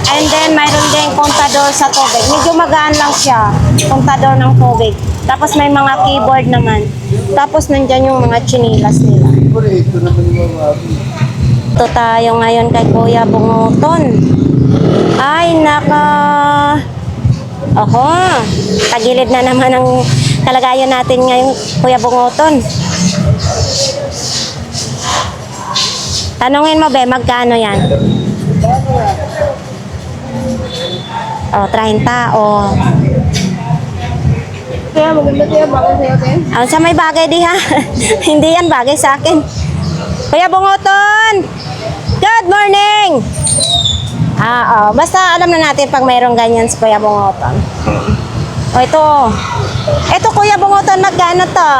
[SPEAKER 1] And then, mayroon ding kontador sa tubig. Medyo magaan lang siya, kontador ng tubig. Tapos may mga keyboard naman. Tapos nandyan yung mga chinilas nila.
[SPEAKER 2] Ito naman yung mga
[SPEAKER 1] Ito tayo ngayon kay Kuya Bunguton. Ay, naka... Oho, tagilid na naman ang kalagayan natin ngayon, Kuya Bunguton. Tanungin mo, be, magkano yan? O, 30, o.
[SPEAKER 5] Kaya maganda kaya bakit sa'yo, Ken?
[SPEAKER 1] Sa may bagay di ha? Hindi yan bagay sa akin. Kuya Bunguton! Good morning! Basta alam na natin pag mayroong ganyan si Kuya Bunguton. O ito. Ito Kuya Bunguton, magkano to?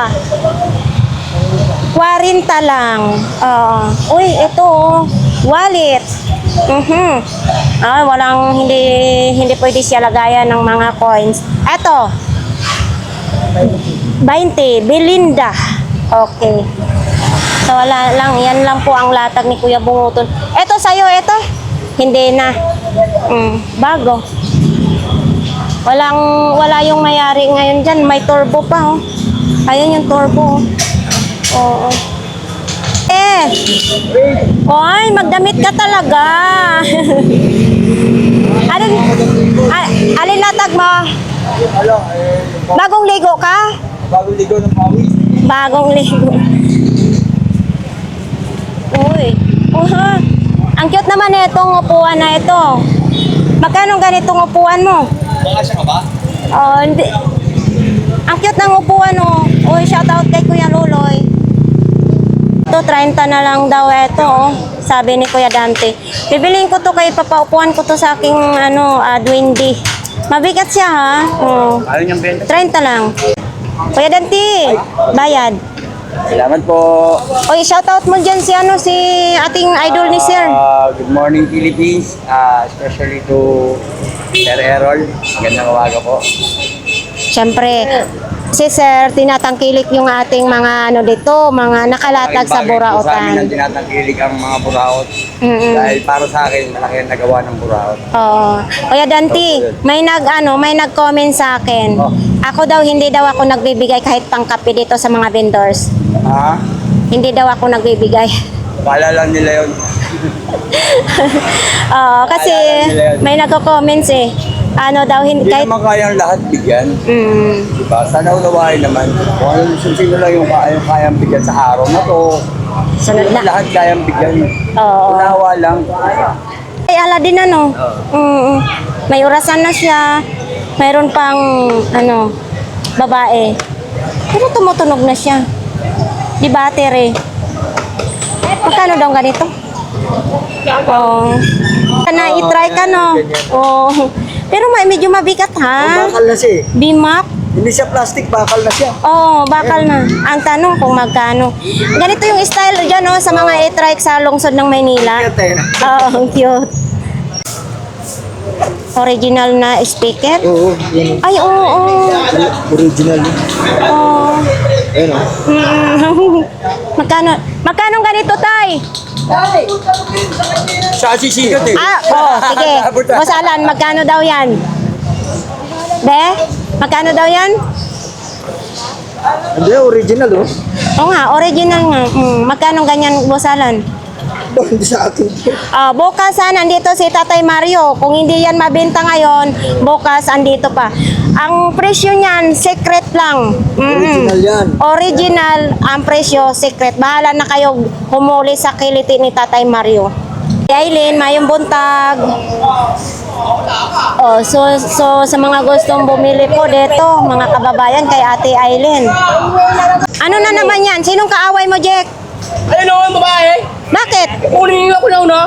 [SPEAKER 1] 40 lang. Uy, ito wallet. Walang hindi pwede siya lagayan ng mga coins. Ito. 20, Belinda. Okay. So wala lang, yan lang po ang latag ni Kuya Bunguton. Ito sa'yo, ito. Hindi na. Bago. Wala yung mayari ngayon dyan. May turbo pa, oh. Ayan yung turbo, oh. Oo. Oy, magdamit ka talaga. Alin latag mo? Bagong ligo ka?
[SPEAKER 2] bagong ligaw ng mawis.
[SPEAKER 1] Bagong ligo. Uy. Ang cute naman itong upuan na ito. Magkano ganitong upuan mo?
[SPEAKER 2] Mga siya ka ba?
[SPEAKER 1] Hindi. Ang cute ng upuan, oh. Uy, shout out kay Kuya ito, 30 na lang daw ito, oh. Sabi ni Kuya Dante. Bibiliin ko to kay papaupuan ko to sa aking Dwindy. Mabigat siya ha. Oh.
[SPEAKER 3] Ayaw niyang benta.
[SPEAKER 1] 30 lang. Kuya Dante, bayad.
[SPEAKER 3] Salamat po.
[SPEAKER 1] Oy, shoutout mo dyan si ating idol ni Sir.
[SPEAKER 3] Good morning Philippines, especially to Sir Errol. Magandang umaga po.
[SPEAKER 1] Siyempre, si Sir, tinatangkilik yung ating mga dito, mga nakalatag sa
[SPEAKER 3] Sa amin ang
[SPEAKER 1] Burautan.
[SPEAKER 3] tinatangkilik ang mga buraot.
[SPEAKER 1] Mm-mm.
[SPEAKER 3] Dahil para sa akin, malaki ang nagawa ng buraot.
[SPEAKER 1] Oo. Kuya Dante, may nag-comment sa akin.
[SPEAKER 3] Oh.
[SPEAKER 1] Ako daw, hindi daw ako nagbibigay kahit pangkape dito sa mga vendors.
[SPEAKER 3] Ha?
[SPEAKER 1] Hindi daw ako nagbibigay.
[SPEAKER 3] Wala lang nila yun.
[SPEAKER 1] Oo, kasi may nagko-comments eh. Ano daw,
[SPEAKER 3] Hindi
[SPEAKER 1] kahit...
[SPEAKER 3] naman kayang lahat bigyan. Diba? Sana unawain naman. Kung ano sino lang yung kayang bigyan sa araw na to.
[SPEAKER 1] Sunod na.
[SPEAKER 3] Lahat kayang bigyan.
[SPEAKER 1] Oo.
[SPEAKER 3] Unawa lang.
[SPEAKER 1] Ay, Aladdin May orasan na siya. Mayroon pang, babae. Pero tumutunog na siya. Di battery. Magkano daw ganito? Oh. Na i-try ka, no? Oh. Pero medyo mabigat, ha?
[SPEAKER 2] Bakal na siya eh.
[SPEAKER 1] Bimap?
[SPEAKER 2] Hindi siya plastic, bakal na siya.
[SPEAKER 1] Oh, bakal na. Ang tanong kung magkano. Ganito yung style dyan, no? Sa mga e-trike sa lungsod ng Maynila. Oh, ang cute. Original na speaker?
[SPEAKER 2] Oo, yan.
[SPEAKER 1] Ay, oo.
[SPEAKER 2] Original yun.
[SPEAKER 1] Oh.
[SPEAKER 2] Ayun o.
[SPEAKER 1] Magkano ganito, Tay?
[SPEAKER 3] Sa sisigat eh.
[SPEAKER 1] Sige. Boss Alan, magkano daw yan? Be? Magkano daw yan?
[SPEAKER 2] Hindi, original oh.
[SPEAKER 1] Oo nga, original nga. Magkano ganyan, Boss Alan?
[SPEAKER 2] Hindi sa akin.
[SPEAKER 1] Bukas nandito si Tatay Mario. Kung hindi yan mabenta ngayon, bukas andito pa. Ang presyo niyan, secret lang.
[SPEAKER 2] Original yan.
[SPEAKER 1] Original, ang presyo, secret. Bahala na kayo humuli sa kiliti ni Tatay Mario. Aileen, mayong buntag. So sa mga gustong bumili po dito, mga kababayan, kay Ate Aileen. Ano na naman yan? Sinong kaaway mo, Jack?
[SPEAKER 4] Ayun o, yung babae.
[SPEAKER 1] Bakit?
[SPEAKER 4] Kunin ako na una.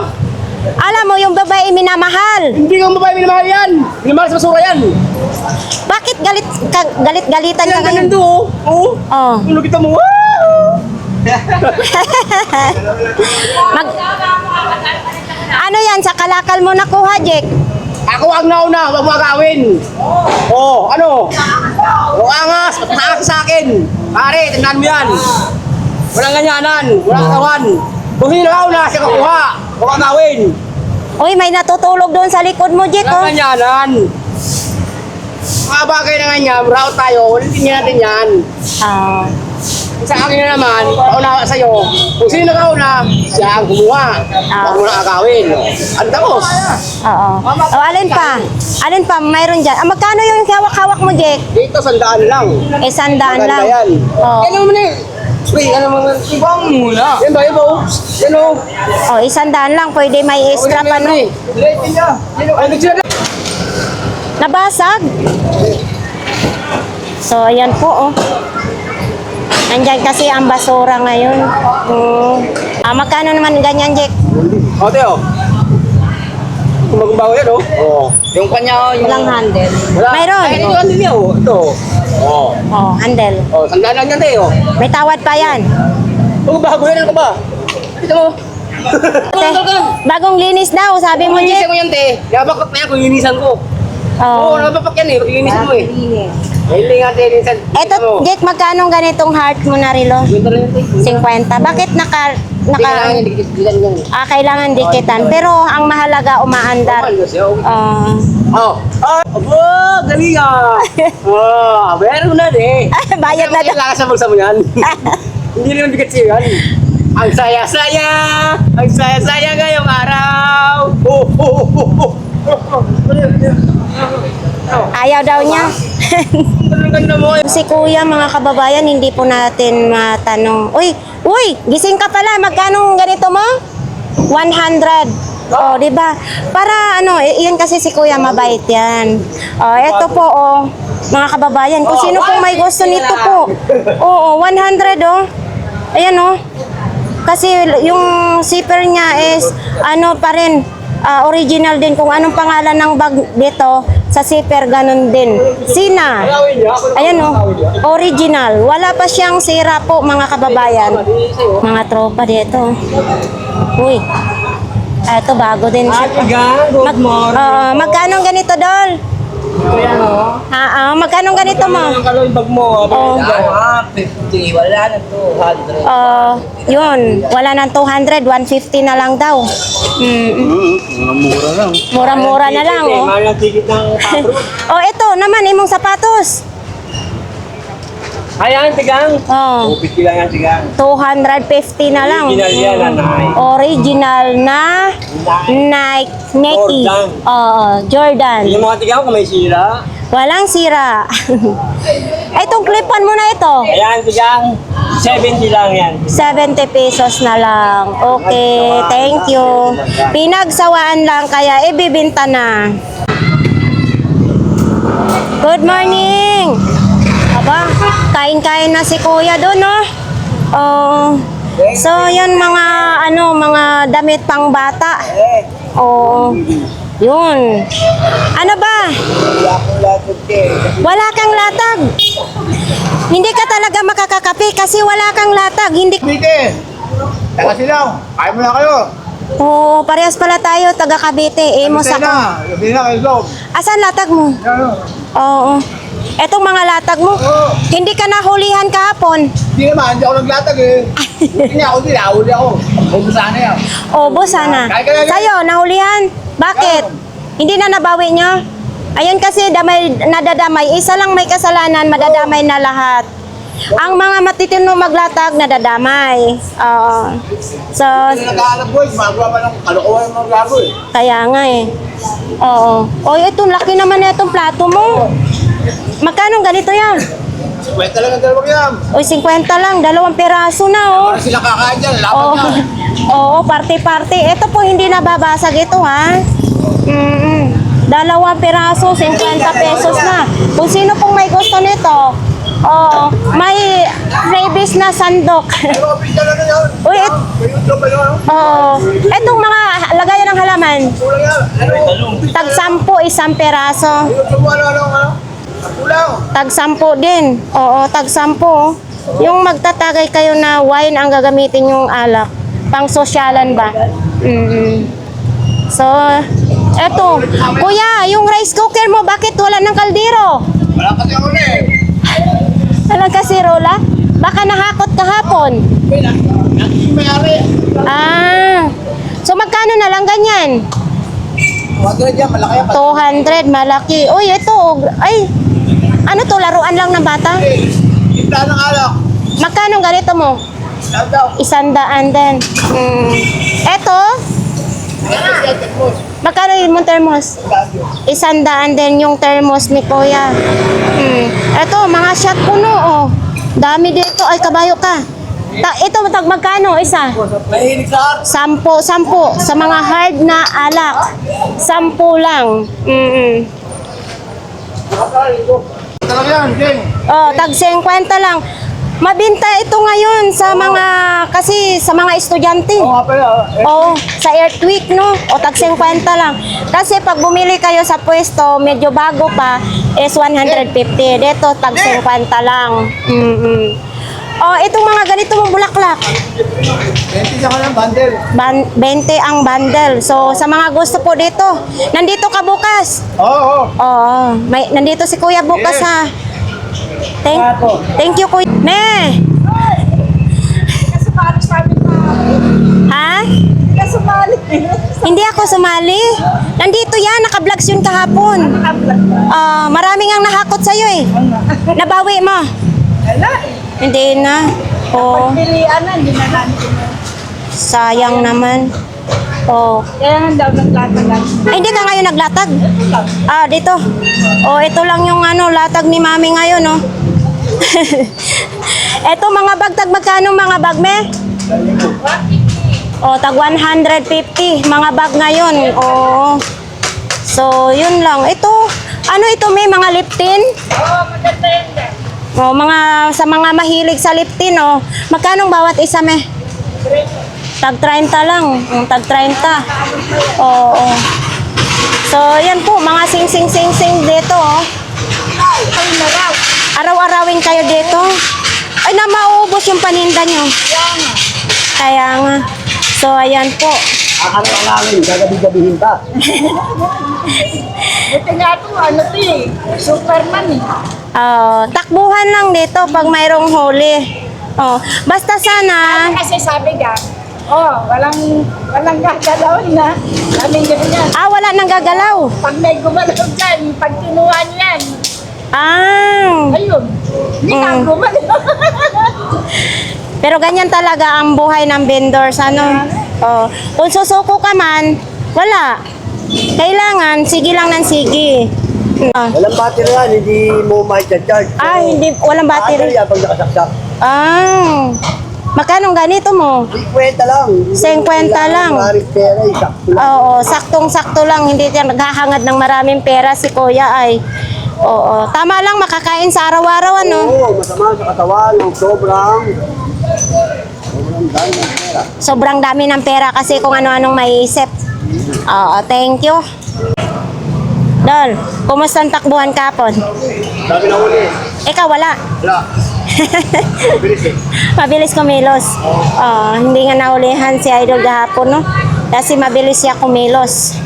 [SPEAKER 1] Alam mo, yung babae minamahal.
[SPEAKER 4] Hindi kang babae minamahal yan. Minamahal sa basura yan.
[SPEAKER 1] Bakit galit-galitan ka
[SPEAKER 4] Kaya
[SPEAKER 1] ngayon?
[SPEAKER 4] ganun to, oh. Oo.
[SPEAKER 1] Oh.
[SPEAKER 4] Ano kita mo? Wow!
[SPEAKER 1] Ano yan? Sa kalakal mo nakuha, Jack?
[SPEAKER 4] Ako wag na una, wag mo agawin. Oh, ano? O angas, patakas sa akin. Pare, tandaan mo yan. Walang ganyanan, walang kawan. Kung hindi na una, siya kakuha. Huwag agawin.
[SPEAKER 1] Uy, may natutulog doon sa likod mo, Jack, oh.
[SPEAKER 4] Walang ganyanan. Mga bagay na ganyan, route tayo, ulitin natin yan.
[SPEAKER 1] Ah.
[SPEAKER 4] Sa akin na naman, paunawa sa'yo. Kung sino nakauna, siya ang kumuha. Huwag mo na agawin. Ano tapos?
[SPEAKER 1] Oo. O, alin pa? Alin pa? Mayroon dyan. Magkano yung hawak-hawak mo, Jack?
[SPEAKER 4] Dito, 100 lang.
[SPEAKER 1] 100
[SPEAKER 4] Maganda
[SPEAKER 1] lang.
[SPEAKER 4] yan.
[SPEAKER 1] Oo.
[SPEAKER 4] Ano mo na eh? Wait, ano mo na? Ibang muna. Yan ba, iba oh. Yan oh.
[SPEAKER 1] Oh, 100 lang. Pwede may extra pa, no?
[SPEAKER 4] Late niya. Ano sila?
[SPEAKER 1] Nabasag. So, ayan po, oh. Nandyan kasi ang basura ngayon. Magkano naman ganyan, Jack?
[SPEAKER 4] O, Teo. Kung magbago yan, oh. Oo. Yung kanya, yung...
[SPEAKER 1] Walang handle.
[SPEAKER 4] Wala.
[SPEAKER 1] Mayroon.
[SPEAKER 4] Ay, ito handle niya, oh. Ito. Oo.
[SPEAKER 1] Oh, handle.
[SPEAKER 4] Oh, sandaan lang yan, Teo.
[SPEAKER 1] May tawad pa yan.
[SPEAKER 4] Kung bago yan, ano ka ba? Ito mo.
[SPEAKER 1] Te, bagong linis daw, sabi mo,
[SPEAKER 4] Linisan
[SPEAKER 1] Jack.
[SPEAKER 4] ko yan, te. Nabakot na yan kung linisan ko. Oo,
[SPEAKER 1] Oh.
[SPEAKER 4] nabapak yan eh. Linisan mo eh. Hindi nga, te. Linisan.
[SPEAKER 1] Eto, Jack, magkano ganitong heart mo na relo?
[SPEAKER 4] Winter rin, te.
[SPEAKER 1] 50. Bakit
[SPEAKER 4] Hindi kailangan yan, dikit-dikitan yan.
[SPEAKER 1] kailangan dikitan. Pero ang mahalaga, umaandar.
[SPEAKER 4] Ano siya, oh.
[SPEAKER 1] Oh.
[SPEAKER 4] Abo, galing ah. Meron na eh.
[SPEAKER 1] Bayad na daw.
[SPEAKER 4] Kailangan sa bulsa mo yan. Hindi naman bigat siya yan. Ang saya-saya! Ang saya-saya ngayong araw!
[SPEAKER 1] Ayaw daw niya.
[SPEAKER 4] Ang ganda mo.
[SPEAKER 1] Si Kuya, mga kababayan, hindi po natin matanong. Uy, gising ka pala. Magkano ganito mo? 100. Oh, di ba? Para iyan kasi si Kuya mabait yan. Oh, ito po mga kababayan, kung sino pong may gusto nito po. Oo, 100 oh. Ayan oh. Kasi yung zipper niya is ano pa rin, original din. Kung anong pangalan ng bag dito, sa zipper ganun din. Sina. Ayan o, original. Wala pa siyang sira po mga kababayan. Mga tropa dito. Uy. Ito bago din siya. Magkano ang ganito, Dol? Magkano ang ganito mo?
[SPEAKER 4] Ang bag mo.
[SPEAKER 1] Oh.
[SPEAKER 4] 50. Wala na 200.
[SPEAKER 1] Yun, wala nang 200, 150 na lang daw.
[SPEAKER 3] Mura lang.
[SPEAKER 1] Mura-mura na lang, oh.
[SPEAKER 4] Mahal ang ticket ng patro.
[SPEAKER 1] Oh, ito naman, imong sapatos.
[SPEAKER 4] Ayan, tigang.
[SPEAKER 1] Oh,
[SPEAKER 4] 50 lang yan, tigang.
[SPEAKER 1] 250 na lang.
[SPEAKER 4] Original yan, nanay.
[SPEAKER 1] Original na Nike.
[SPEAKER 4] Jordan.
[SPEAKER 1] Oo, Jordan.
[SPEAKER 4] Yung mga tigang kung may sira.
[SPEAKER 1] Walang sira. Itong clip-on mo na ito.
[SPEAKER 4] Ayan, tigang. 70 lang yan.
[SPEAKER 1] 70 pesos na lang. Okay, thank you. Pinagsawaan lang kaya ibibinta na. Good morning. Aba, kain-kain na si Kuya doon, no? Oh. So, yun mga damit pang bata. Oh. Yun. Ano ba? Wala kang latag. Hindi ka talaga makakakape kasi wala kang latag. Hindi.
[SPEAKER 2] Bite! Taga silaw! Kaya mo na kayo!
[SPEAKER 1] Oo, parehas pala tayo, taga Cavite. Emos
[SPEAKER 2] Tayo
[SPEAKER 1] ako.
[SPEAKER 2] na! Sabihin na kayo, Dog!
[SPEAKER 1] Asan latag mo?
[SPEAKER 2] Ano?
[SPEAKER 1] Oo. Etong mga latag mo, hindi ka nahulihan kahapon.
[SPEAKER 2] Hindi naman, hindi ako naglatag eh. Hindi ako din, nahuli ako. Huwag sana yan.
[SPEAKER 1] Obo sana. Sa'yo, nahulihan? Bakit? Hindi na nabawi nyo? Ayun kasi nadadamay. Isa lang may kasalanan, madadamay na lahat. Ang mga matitino maglatag, nadadamay. Oo. So,
[SPEAKER 2] Hindi nag-aalap boy, magawa pa ng kalokohan ng mga gago eh.
[SPEAKER 1] kaya nga eh. Oo. O, ito, laki naman na itong plato mo. Magkano ganito yan?
[SPEAKER 2] Kwenta lang ang dalawang yan.
[SPEAKER 1] O, 50 lang. 2 piraso na, oh.
[SPEAKER 2] Para sila kakain dyan, lapat
[SPEAKER 1] Oo.
[SPEAKER 2] yan.
[SPEAKER 1] Oo, party-party. Ito po hindi nababasag ito, ha? 2 piraso, 50 pesos na. Kung sino pong may gusto nito, may freebies na sandok.
[SPEAKER 2] Pero pizza lang na yan.
[SPEAKER 1] Uy,
[SPEAKER 2] May YouTube ba yun?
[SPEAKER 1] itong mga lagayan ng halaman,
[SPEAKER 2] Kulang yan. Ano?
[SPEAKER 1] tag 10, 1 piraso.
[SPEAKER 2] YouTube mo ano? Kulang.
[SPEAKER 1] Tag 10 din. Oo, tag 10. Yung magtatagay kayo na wine ang gagamitin yung alak. Pang sosyalan ba? So, eto. Kuya, yung rice cooker mo, bakit wala ng kaldero?
[SPEAKER 2] Wala kasi ako na eh.
[SPEAKER 1] Walang kasirola? Baka nahakot kahapon.
[SPEAKER 2] May-ari.
[SPEAKER 1] So magkano na lang ganyan?
[SPEAKER 2] Huwag na dyan, malaki yan.
[SPEAKER 1] 200, malaki. Uy, ito. Ay, ano to, laruan lang ng bata?
[SPEAKER 2] Tinta ng alak.
[SPEAKER 1] Magkano ganito mo?
[SPEAKER 2] Lahat daw.
[SPEAKER 1] 100 din. Eto, magkano yung thermos? 100 din yung thermos ni Kuya. Eto, mga shot puno, oh. Dami dito. Ay, kabayo ka. Ito, magkano isa?
[SPEAKER 2] Mahilig sa art.
[SPEAKER 1] 10 sa mga hard na alak. 10 lang.
[SPEAKER 2] Talaga yan, Jeng.
[SPEAKER 1] Oh, tag 50 lang. Mabinta ito ngayon sa mga estudyante.
[SPEAKER 2] Oo nga pala.
[SPEAKER 1] Oo, sa Earthquake, no? O tag 50 lang. Kasi pag bumili kayo sa pwesto, medyo bago pa, is 150. Dito, tag 50 lang. Oh, itong mga ganito mong bulaklak.
[SPEAKER 2] 20 siya ka ng bundle.
[SPEAKER 1] 20 ang bundle. So, sa mga gusto po dito, nandito ka bukas.
[SPEAKER 2] Oo.
[SPEAKER 1] Oo, nandito si Kuya bukas,
[SPEAKER 2] Yes.
[SPEAKER 1] ha. Thank you, Kuya. Ne!
[SPEAKER 5] Kasumali sa amin pa.
[SPEAKER 1] Ha?
[SPEAKER 5] Kasumali.
[SPEAKER 1] Hindi ako sumali. Nandito yan, naka-vlogs yun kahapon. Maraming ang nahakot sa'yo eh. Nabawi mo?
[SPEAKER 5] Wala.
[SPEAKER 1] Hindi na. Oh,
[SPEAKER 5] Pilihan na, hindi na natin.
[SPEAKER 1] sayang naman. Oh.
[SPEAKER 5] Kaya nga daw naglatag.
[SPEAKER 1] Ay, hindi ka ngayon naglatag? Dito. Oh, ito lang yung latag ni Mami ngayon, no? Eto, mga bag, tag magkano mga bag, me? Oh, tag 150. Mga bag ngayon. Oh. So, yun lang. Ito, ito, may mga lip tint?
[SPEAKER 5] Oo, maganda yan.
[SPEAKER 1] Oh, sa mga mahilig sa lip tint, oh. Magkano bawat isa, me? Tag 30 lang. Tag 30. Oo. So, yan po, mga sing-sing-sing-sing dito, oh. Araw-arawin kayo dito. Ay, na mauubos yung paninda nyo. Kaya nga. So, ayan po.
[SPEAKER 3] Araw-arawin, gagabi-gabihin pa.
[SPEAKER 5] Buti nga ito, ano ito eh. Superman eh.
[SPEAKER 1] Takbuhan lang dito pag mayroong huli. Oh, basta sana,
[SPEAKER 5] Kasi sabi ka, walang gagalaw na. Daming ganyan.
[SPEAKER 1] wala nang gagalaw.
[SPEAKER 5] Pag may gumalaw dyan, pag kinuha niyan, ayun. Hindi na gumalaw.
[SPEAKER 1] Pero ganyan talaga ang buhay ng vendors, ano? Oh, kung susuko ka man, wala. Kailangan, sige lang ng sige.
[SPEAKER 3] Walang battery yan, hindi mo ma-charge.
[SPEAKER 1] Hindi, walang battery.
[SPEAKER 3] Yan pag nakasaksak.
[SPEAKER 1] Magkano ganito mo?
[SPEAKER 3] 50 lang.
[SPEAKER 1] 50 lang.
[SPEAKER 3] Maraming pera, sakto lang.
[SPEAKER 1] Oo, saktong-sakto lang. Hindi siya naghahangad ng maraming pera si Kuya ay. Oo, tama lang makakain sa araw-araw, ano?
[SPEAKER 3] Oo, masama sa katawan, sobrang dami ng pera.
[SPEAKER 1] Sobrang dami ng pera kasi kung ano-anong maiisip. Oo, thank you. Dol, kumusta ang takbuhan kapon?
[SPEAKER 3] Dami na uli.
[SPEAKER 1] Ikaw wala.
[SPEAKER 3] Wala. Bilis eh.
[SPEAKER 1] Mabilis kumilos. Hindi nga naulihan si Idol gahapon, no? Kasi mabilis siya kumilos.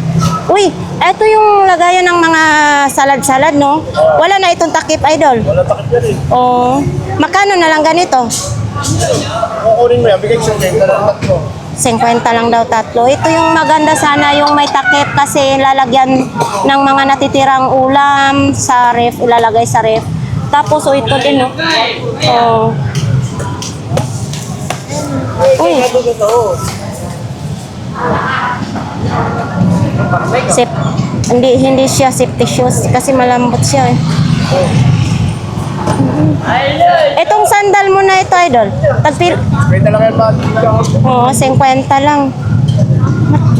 [SPEAKER 1] Uy, eto yung lagayan ng mga salad-salad, no? Wala na itong takip, Idol.
[SPEAKER 3] Wala takip yan eh.
[SPEAKER 1] Oo. Makano na lang ganito?
[SPEAKER 3] Kukunin mo yan, bigay sa tenda ng tatlo.
[SPEAKER 1] 50 lang daw tatlo. Ito yung maganda sana yung may takip kasi lalagyan ng mga natitirang ulam sa ref, ilalagay sa ref. Tapos ito din, no? Uy. Hindi siya safety shoes kasi malambot siya eh. Itong sandal mo na ito, Idol. Tagpil.
[SPEAKER 3] 50 lang yan,
[SPEAKER 1] Oo, 50 lang.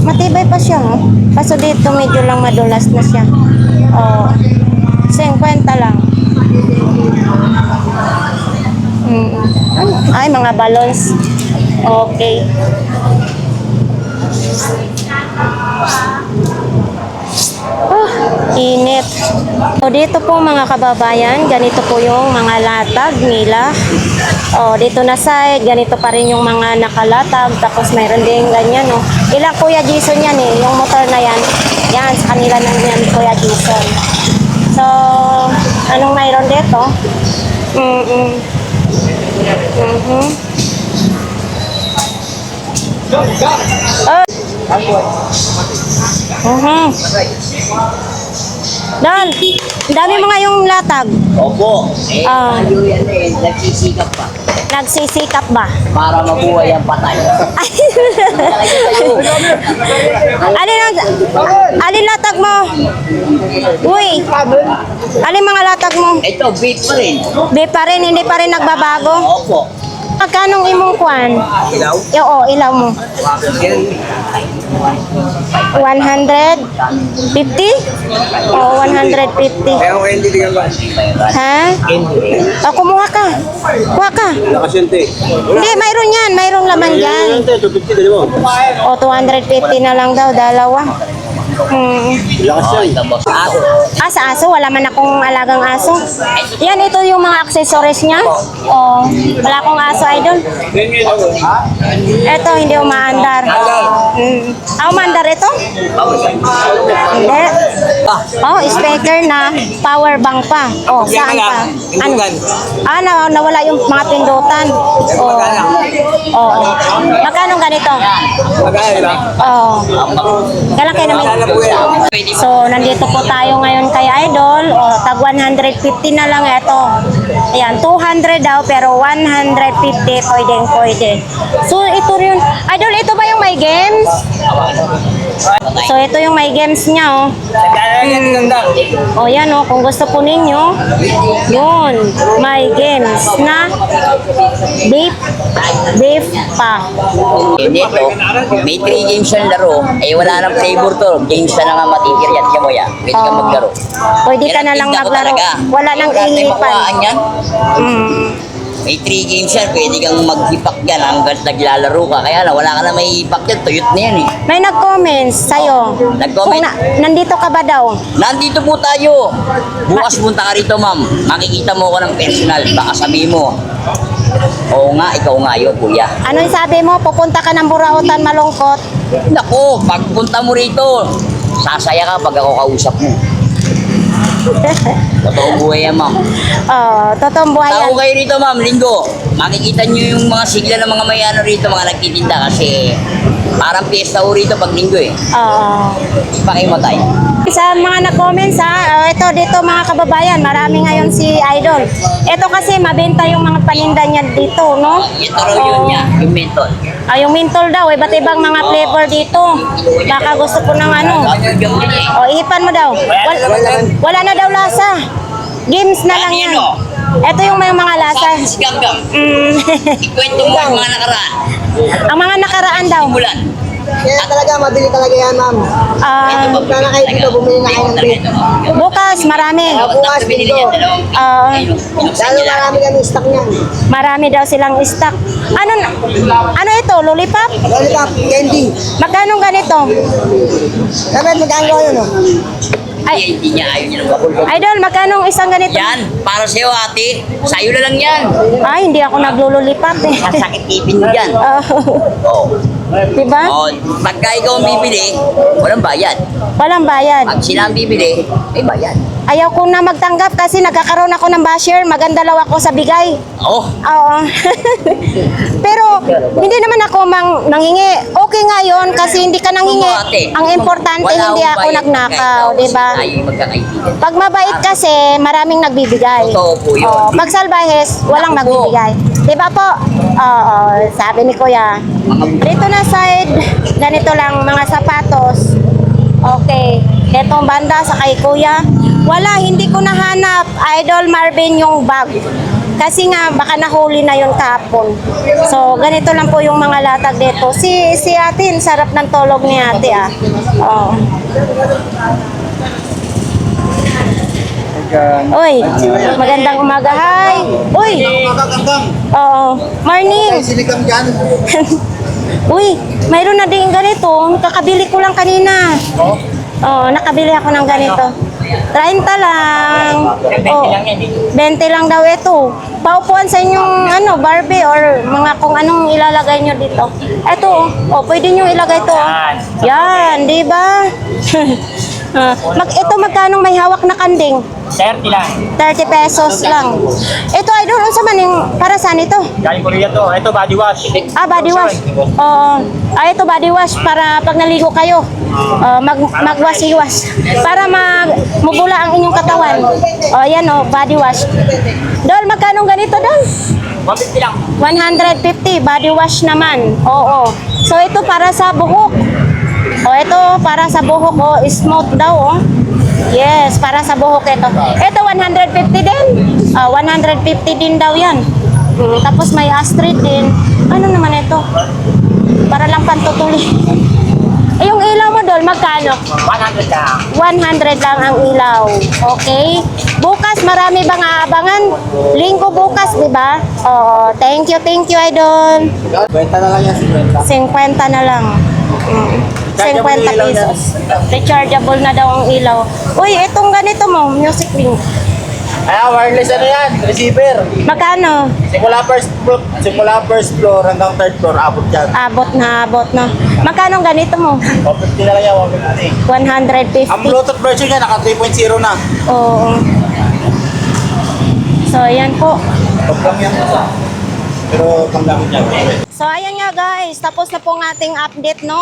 [SPEAKER 1] Matibay pa siya, oh. Kaso dito medyo lang madulas na siya. Oo. 50 lang. Ay, mga balloons. Okay. Init. So, dito po mga kababayan, ganito po yung mga latag nila. Dito na side, ganito pa rin yung mga nakalatag. Tapos mayroon din ganyan, no. Ilang Kuya Jason yan eh, yung motor na yan. Yan, sa kanila nang yan, Kuya Jason. So, anong mayroon dito? Dal, dami mga yung latag.
[SPEAKER 6] Opo.
[SPEAKER 1] Tayo
[SPEAKER 6] yan nagsisikap pa.
[SPEAKER 1] Nagsisikap ba?
[SPEAKER 6] Para mabuhay ang patay.
[SPEAKER 1] Alin latag mo? Uy, alin mga latag mo?
[SPEAKER 6] Ito, beef pa rin.
[SPEAKER 1] Di pa rin, hindi pa rin nagbabago.
[SPEAKER 6] Opo.
[SPEAKER 1] Magkanong imong kwan?
[SPEAKER 6] Ilaw?
[SPEAKER 1] Oo, ilaw mo. 150? Oo, 150.
[SPEAKER 3] Kaya ko hindi bigyan ba?
[SPEAKER 1] Ha? Kumuha ka. Kuha ka.
[SPEAKER 3] Nakasyente.
[SPEAKER 1] Hindi, mayroon yan. Mayroong laman dyan.
[SPEAKER 3] 250 dali mo.
[SPEAKER 1] O, 250 na lang daw, dalawa.
[SPEAKER 3] Lakas yan.
[SPEAKER 6] Tapos aso.
[SPEAKER 1] Sa aso, wala man akong alagang aso. Yan, ito yung mga accessories niya. O, wala akong aso, Idol. Ito, hindi umaandar. Umaandar ito? Hindi. Speaker na power bank pa. Saan pa? Ano? Nawala yung mga pindutan. Magkano ganito? Kailan kayo namin? So, nandito po tayo ngayon kay Idol. Tag 150 na lang ito. Ayan, 200 daw pero 150 pwede. So, ito rin. Idol, ito ba yung may games? So, ito yung may games niya, yan, kung gusto po ninyo, yun, may games na beef pa.
[SPEAKER 6] Dito, may 3 games yung laro. Wala nang flavor to. Games na nga matitira yan. Kaya mo yan. Pwede ka maglaro.
[SPEAKER 1] Pwede ka na lang
[SPEAKER 6] Yan ang tinda ko
[SPEAKER 1] maglaro.
[SPEAKER 6] talaga.
[SPEAKER 1] Wala nang
[SPEAKER 6] Wala tayong
[SPEAKER 1] inipan.
[SPEAKER 6] makuhaan yan. May 3 games yan, pwede kang mag-hipak yan hanggang naglalaro ka. Kaya lang, wala ka na may hipak yan, tuyot na yan eh.
[SPEAKER 1] May nag-comments sa'yo.
[SPEAKER 6] Nag-comment?
[SPEAKER 1] Nandito ka ba daw?
[SPEAKER 6] Nandito po tayo. Bukas punta ka rito, ma'am. Makikita mo ko ng personal. Baka sabihin mo, oo nga, ikaw nga yun, kuya.
[SPEAKER 1] Ano yung sabi mo? Pupunta ka ng Burautan malungkot?
[SPEAKER 6] Nako, pagpunta mo rito, sasaya ka pag ako kausap mo. Totoong buhay yan, ma'am.
[SPEAKER 1] Totoong buhay yan.
[SPEAKER 6] Tao kayo rito, ma'am, linggo. Makikita nyo yung mga sigla ng mga mayano rito, mga nagtitinda kasi parang piyesta ho rito pag linggo eh.
[SPEAKER 1] Oo.
[SPEAKER 6] Pakimatay.
[SPEAKER 1] Sa mga nag-comments ha, ito dito mga kababayan, marami ngayon si Idol. Ito kasi mabenta yung mga paninda niya dito, no?
[SPEAKER 6] Ito raw yun niya, yung menthol.
[SPEAKER 1] Yung menthol daw, iba't ibang mga flavor dito. Baka gusto ko ng ano.
[SPEAKER 6] Yung din eh.
[SPEAKER 1] Ihipan mo daw. Wala na daw lasa. Games na lang yan. Ito yung may mga lasa.
[SPEAKER 6] Sabi si Ganggang,
[SPEAKER 1] Mm.
[SPEAKER 6] ikwento mo ang mga nakaraan.
[SPEAKER 1] Ang mga nakaraan daw.
[SPEAKER 6] Simulan.
[SPEAKER 2] Kaya talaga, mabili talaga yan, ma'am. Punta na kayo dito, bumili na kayo ng beef.
[SPEAKER 1] Bukas, marami.
[SPEAKER 2] Bukas, dito. Lalo marami kami stock niyan.
[SPEAKER 1] Marami daw silang stock. Ano ito? Lollipop?
[SPEAKER 2] Lollipop, candy.
[SPEAKER 1] Magkano ganito?
[SPEAKER 2] Dapat magkano yun, no?
[SPEAKER 6] Ay, hindi niya ayaw niya ng bakul.
[SPEAKER 1] Idol, magkano isang ganito?
[SPEAKER 6] Yan, para sa'yo ate. Sa'yo na lang yan.
[SPEAKER 1] Ay, hindi ako naglululipap eh.
[SPEAKER 6] Sasakit ipin mo dyan. Oo.
[SPEAKER 1] Diba?
[SPEAKER 6] Oh, pagka ikaw ang bibili, walang bayad.
[SPEAKER 1] Walang bayad.
[SPEAKER 6] Pag sila ang bibili, may bayad.
[SPEAKER 1] Ayaw ko na magtanggap kasi nagkakaroon ako ng basher. Maganda daw ako sa bigay.
[SPEAKER 6] Oh,
[SPEAKER 1] Oo. Pero hindi naman ako nangingi. Okay nga yun kasi hindi ka nangingi. Ang importante
[SPEAKER 6] wala
[SPEAKER 1] hindi
[SPEAKER 6] akong
[SPEAKER 1] ako
[SPEAKER 6] bayad
[SPEAKER 1] nagnakaw,
[SPEAKER 6] kahit
[SPEAKER 1] di ba?
[SPEAKER 6] Tayo yung magkakaibigan.
[SPEAKER 1] Pag mabait kasi, maraming nagbibigay.
[SPEAKER 6] Totoo po yun.
[SPEAKER 1] Oo. Pag salbahes, walang
[SPEAKER 6] Naku po.
[SPEAKER 1] magbibigay. Di ba po? Oo, sabi ni Kuya. Dito na side, ganito lang mga sapatos. Okay. Etong banda sa kay Kuya. Wala, hindi ko nahanap. Idol Marvin yung bag. Kasi nga, baka nahuli na yun kahapon. So, ganito lang po yung mga latag dito. Si ate, sarap ng tulog ni ate ah. Oo. Uy, magandang umaga. Hi. Uy. Oo. Morning.
[SPEAKER 2] Silikam dyan.
[SPEAKER 1] Uy, mayroon na din ganito. Kakabili ko lang kanina. Oo, nakabili ako ng ganito. 30 lang. Oh, 20 lang daw ito. Paupuan sa inyong Barbie or mga kung anong ilalagay nyo dito. Ito, pwede nyo ilagay to. Yan, di ba? Magkano may hawak na kanding?
[SPEAKER 4] 30 lang.
[SPEAKER 1] 30 pesos lang. Ito, idol, unsa man yung para saan ito?
[SPEAKER 4] Galing Korea to. Ito, body wash.
[SPEAKER 1] Body wash. Ito body wash para pag naligo kayo. Magwash-iwas. Para mabula ang inyong katawan. Yan body wash. Dol, magkano ganito, Dol?
[SPEAKER 4] 150 lang.
[SPEAKER 1] 150, body wash naman. Oo. So, ito para sa buhok. Ito para sa buhok. Smooth daw, Yes, para sa buhok ito. Ito, 150 din. 150 din daw yan. Tapos may Astrid din. Ano naman ito? Para lang pantutuli. Yung ilaw mo, Dol, magkano?
[SPEAKER 4] 100 lang.
[SPEAKER 1] 100 lang ang ilaw. Okay? Bukas, marami bang aabangan? Linggo bukas, di ba? Oo. Thank you, Idol.
[SPEAKER 2] Kwenta na lang yan, 50.
[SPEAKER 1] 50 na lang. 50 pesos. Rechargeable na daw ang ilaw. Uy, itong ganito mo, music link.
[SPEAKER 2] Wireless yan, receiver.
[SPEAKER 1] Magkano?
[SPEAKER 2] Simula first floor hanggang third floor, abot yan.
[SPEAKER 1] Abot na. Magkano ang ganito mo?
[SPEAKER 2] 150 na lang yan, 150.
[SPEAKER 1] 150.
[SPEAKER 2] Ang Bluetooth version niya, naka 3.0 na.
[SPEAKER 1] Oo. So, ayan po.
[SPEAKER 2] Pagkam yan. Pero panggamit niya.
[SPEAKER 1] So, ayan nga guys. Tapos na po ang ating update, no?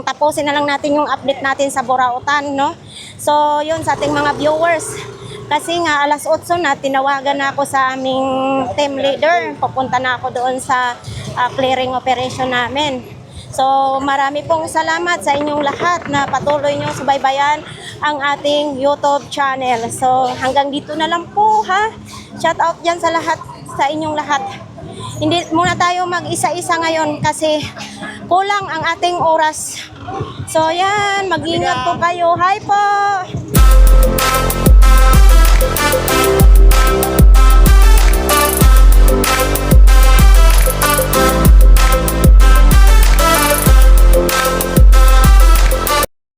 [SPEAKER 1] Tapusin na lang natin yung update natin sa Burautan, no? So, yun sa ating mga viewers. Kasi nga, alas 8 na, tinawagan na ako sa aming team leader. Papunta na ako doon sa clearing operation namin. So, marami pong salamat sa inyong lahat na patuloy nyo subaybayan ang ating YouTube channel. So, hanggang dito na lang po, ha? Shout out dyan sa lahat, sa inyong lahat. Hindi muna tayo mag-isa-isa ngayon kasi kulang ang ating oras. So, yan, mag-ingat po kayo. Hi po!